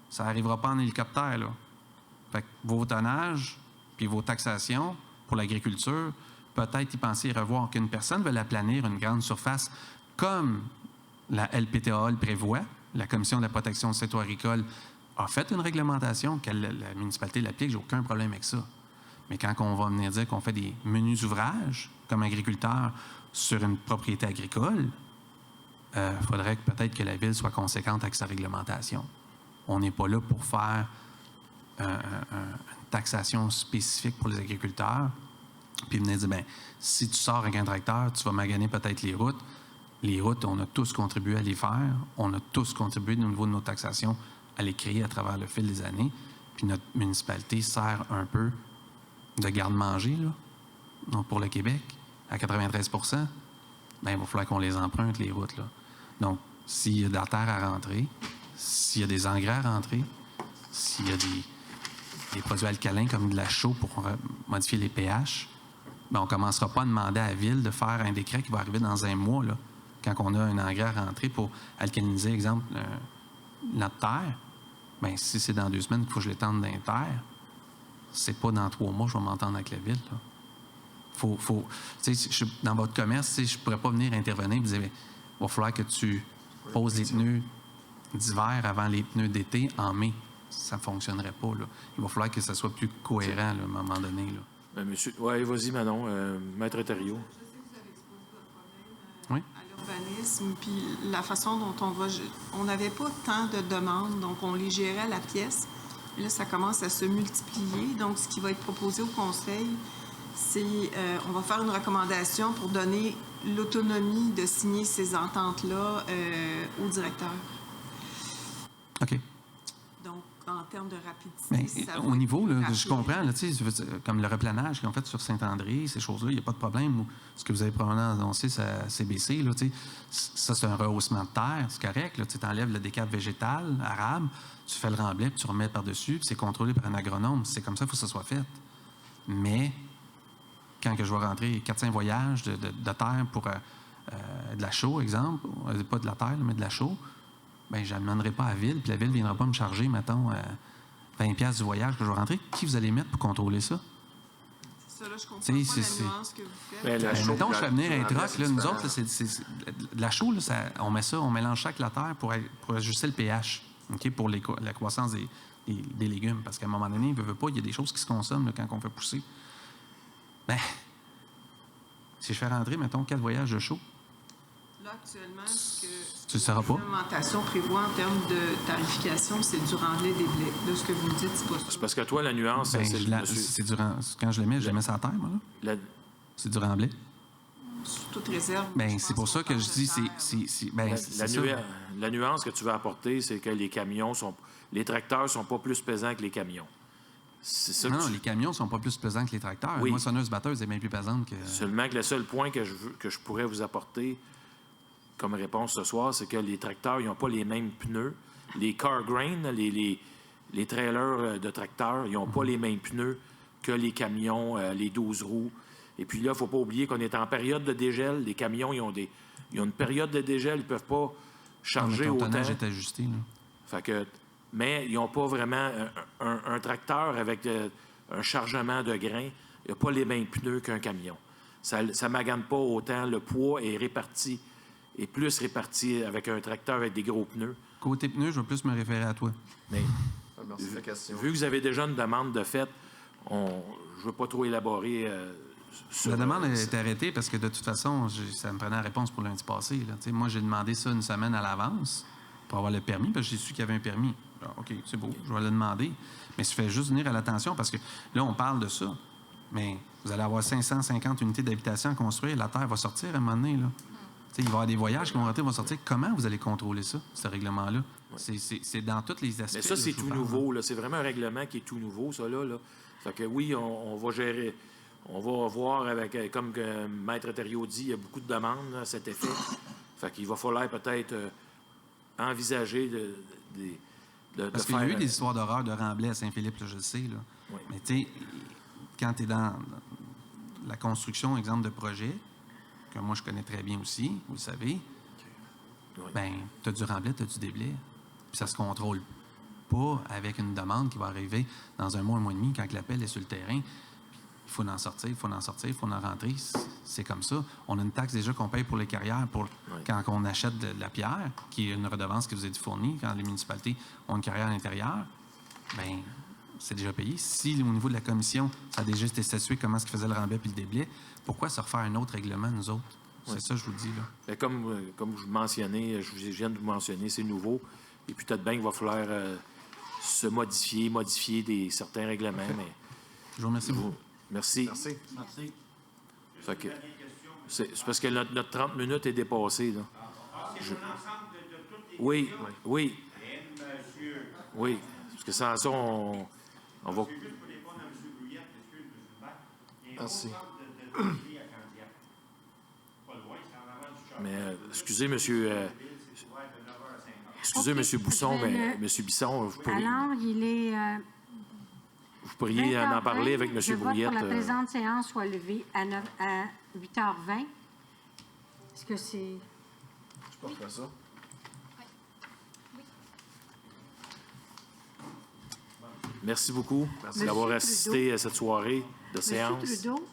ça n'arrivera pas en hélicoptère, là. Fait que vos tonnages puis vos taxations pour l'agriculture, peut-être y penser et revoir qu'une personne veut aplanir une grande surface comme la LPTA le prévoit, la Commission de la protection du secteur agricole a fait une réglementation, que la municipalité l'applique, j'ai aucun problème avec ça. Mais quand on va venir dire qu'on fait des menus ouvrages comme agriculteur sur une propriété agricole, il faudrait peut-être que la Ville soit conséquente avec sa réglementation. On n'est pas là pour faire une taxation spécifique pour les agriculteurs, puis venir dire, bien, si tu sors avec un tracteur, tu vas maganer peut-être les routes. Les routes, on a tous contribué à les faire. On a tous contribué au niveau de nos taxations à les créer à travers le fil des années. Puis notre municipalité sert un peu de garde-manger, là, donc pour le Québec, à 93 %. Bien, il va falloir qu'on les emprunte, les routes, là. Donc, s'il y a de la terre à rentrer, s'il y a des engrais à rentrer, s'il y a des produits alcalins comme de la chaux pour modifier les pH, bien, on ne commencera pas à demander à la Ville de faire un décret qui va arriver dans un mois, là, quand on a un engrais à rentrer pour alcaliniser, exemple, notre terre. Bien, si c'est dans 2 semaines qu'il faut que je l'étende dans les terres, c'est pas dans 3 mois que je vais m'entendre avec la Ville, là. Dans votre commerce, je ne pourrais pas venir intervenir et dire, il va falloir que tu poses les pneus d'hiver avant les pneus d'été en mai. Ça ne fonctionnerait pas, là. Il va falloir que ça soit plus cohérent, là, à un moment donné, là. Ben, monsieur, oui, vas-y, Manon. Maître Thériault. Oui. À l'urbanisme, puis la façon dont on n'avait pas tant de demandes, donc on les gérait à la pièce. Et là, ça commence à se multiplier. Donc, ce qui va être proposé au Conseil, c'est on va faire une recommandation pour donner l'autonomie de signer ces ententes-là au directeur. OK. Donc, en termes de rapidité... Mais au niveau, là, je comprends, là, comme le replanage qu'ils ont fait sur Saint-André, ces choses-là, il n'y a pas de problème. Ce que vous avez probablement annoncé, c'est à CBC, là, ça, c'est un rehaussement de terre, c'est correct. Tu enlèves le décap végétal, arable, tu fais le remblai, puis tu remets par-dessus, puis c'est contrôlé par un agronome. C'est comme ça qu'il faut que ça soit fait. Mais quand que je vais rentrer 4-5 voyages de terre pour de la chaux, exemple, pas de la terre, mais de la chaux, bien, je ne demanderai pas à la Ville, puis la Ville ne viendra pas me charger, mettons, 20$ du voyage que je vais rentrer. Qui vous allez mettre pour contrôler ça? C'est ça, là, je comprends pas la nuance que vous faites. Mettons, je fais venir un truck, là, nous autres, là, de la chaux, là, on met ça, on mélange ça avec la terre pour ajuster le pH, OK, pour la croissance des légumes. Parce qu'à un moment donné, il ne veut pas, il y a des choses qui se consomment là, quand on fait pousser. Bien, si je fais rentrer, mettons, 4 voyages de chaux, Là, actuellement, ce que tu le sauras pas. la réglementation prévoit en termes de tarification, c'est du remblai des blés. De ce que vous me dites, c'est pas ça. C'est parce que toi, la nuance, ben, c'est quand je le mets, je le mets sur la terre, moi, là. C'est du remblai. Sous toute réserve. Bien, c'est pour ça que je dis, la nuance que tu veux apporter, c'est que les tracteurs sont pas plus pesants que les camions. C'est ça non, les camions sont pas plus pesants que les tracteurs. Oui. Moi, sonneuse-batteuse est bien plus pesante que... Seulement que le seul point que je pourrais vous apporter comme réponse ce soir, c'est que les tracteurs, ils n'ont pas les mêmes pneus. Les car grain, les trailers de tracteurs, ils n'ont pas les mêmes pneus que les camions, les 12 roues. Et puis là, il ne faut pas oublier qu'on est en période de dégel. Les camions, ils ont une période de dégel, ils ne peuvent pas charger autant. Le tonnage est ajusté, là. Fait que, mais ils n'ont pas vraiment un tracteur avec un chargement de grains. Il n'y a pas les mêmes pneus qu'un camion. Ça ne magane pas autant. Le poids est plus réparti avec un tracteur avec des gros pneus. Côté pneus, je vais plus me référer à toi. Mais Merci de la question. vu que vous avez déjà une demande de fait, je ne veux pas trop élaborer sur... La demande est arrêtée parce que de toute façon, ça me prenait la réponse pour lundi passé. Là. Moi, j'ai demandé ça une semaine à l'avance pour avoir le permis, parce que j'ai su qu'il y avait un permis. Alors, OK, c'est beau, je vais le demander. Mais je fais juste venir à l'attention parce que là, on parle de ça. Mais vous allez avoir 550 unités d'habitation à construire. La terre va sortir à un moment donné, là. Il va y avoir des voyages qui vont rentrer, vont sortir. Comment vous allez contrôler ça, ce règlement-là? Ouais. C'est dans tous les aspects. Mais ça, c'est tout nouveau. Là. C'est vraiment un règlement qui est tout nouveau, ça, là. Fait que oui, on va gérer. On va voir avec, comme que Maître Thériault dit, il y a beaucoup de demandes à cet effet. Fait qu'il va falloir peut-être envisager de Parce qu'il y a eu des histoires d'horreur de remblai à Saint-Philippe, là, je le sais. Là. Oui. Mais tu sais, quand tu es dans la construction, exemple de projet, que moi je connais très bien aussi, vous le savez, oui. Bien, tu as du remblai, tu as du déblai. Puis ça se contrôle pas avec une demande qui va arriver dans un mois et demi, quand l'appel est sur le terrain. Il Il faut en sortir, il faut en sortir, il faut en rentrer. C'est comme ça. On a une taxe déjà qu'on paye pour les carrières quand on achète de la pierre, qui est une redevance qui vous est fournie quand les municipalités ont une carrière à l'intérieur. Bien, c'est déjà payé. Si au niveau de la commission, ça a déjà été statué comment est-ce qu'ils faisaient le remblai puis le déblai, pourquoi se refaire un autre règlement, nous autres? C'est ça que je vous dis, là. Mais comme je mentionnais, je viens de vous mentionner, c'est nouveau. Et puis peut-être bien qu'il va falloir se modifier certains règlements. Mais je vous remercie beaucoup. Merci. Merci. C'est parce que notre 30 minutes est dépassée, là. Oui. Oui. Parce que sans ça, on va... Merci. Mais excusez, monsieur Bousson, mais monsieur Bisson, vous pourriez... Alors, il est... Vous pourriez en parler avec M. Brouillette. Pour la présente séance soit levée à 8h20. Est-ce que c'est... Je peux refaire ça? Merci beaucoup d'avoir assisté à cette soirée de séance. Monsieur Trudeau,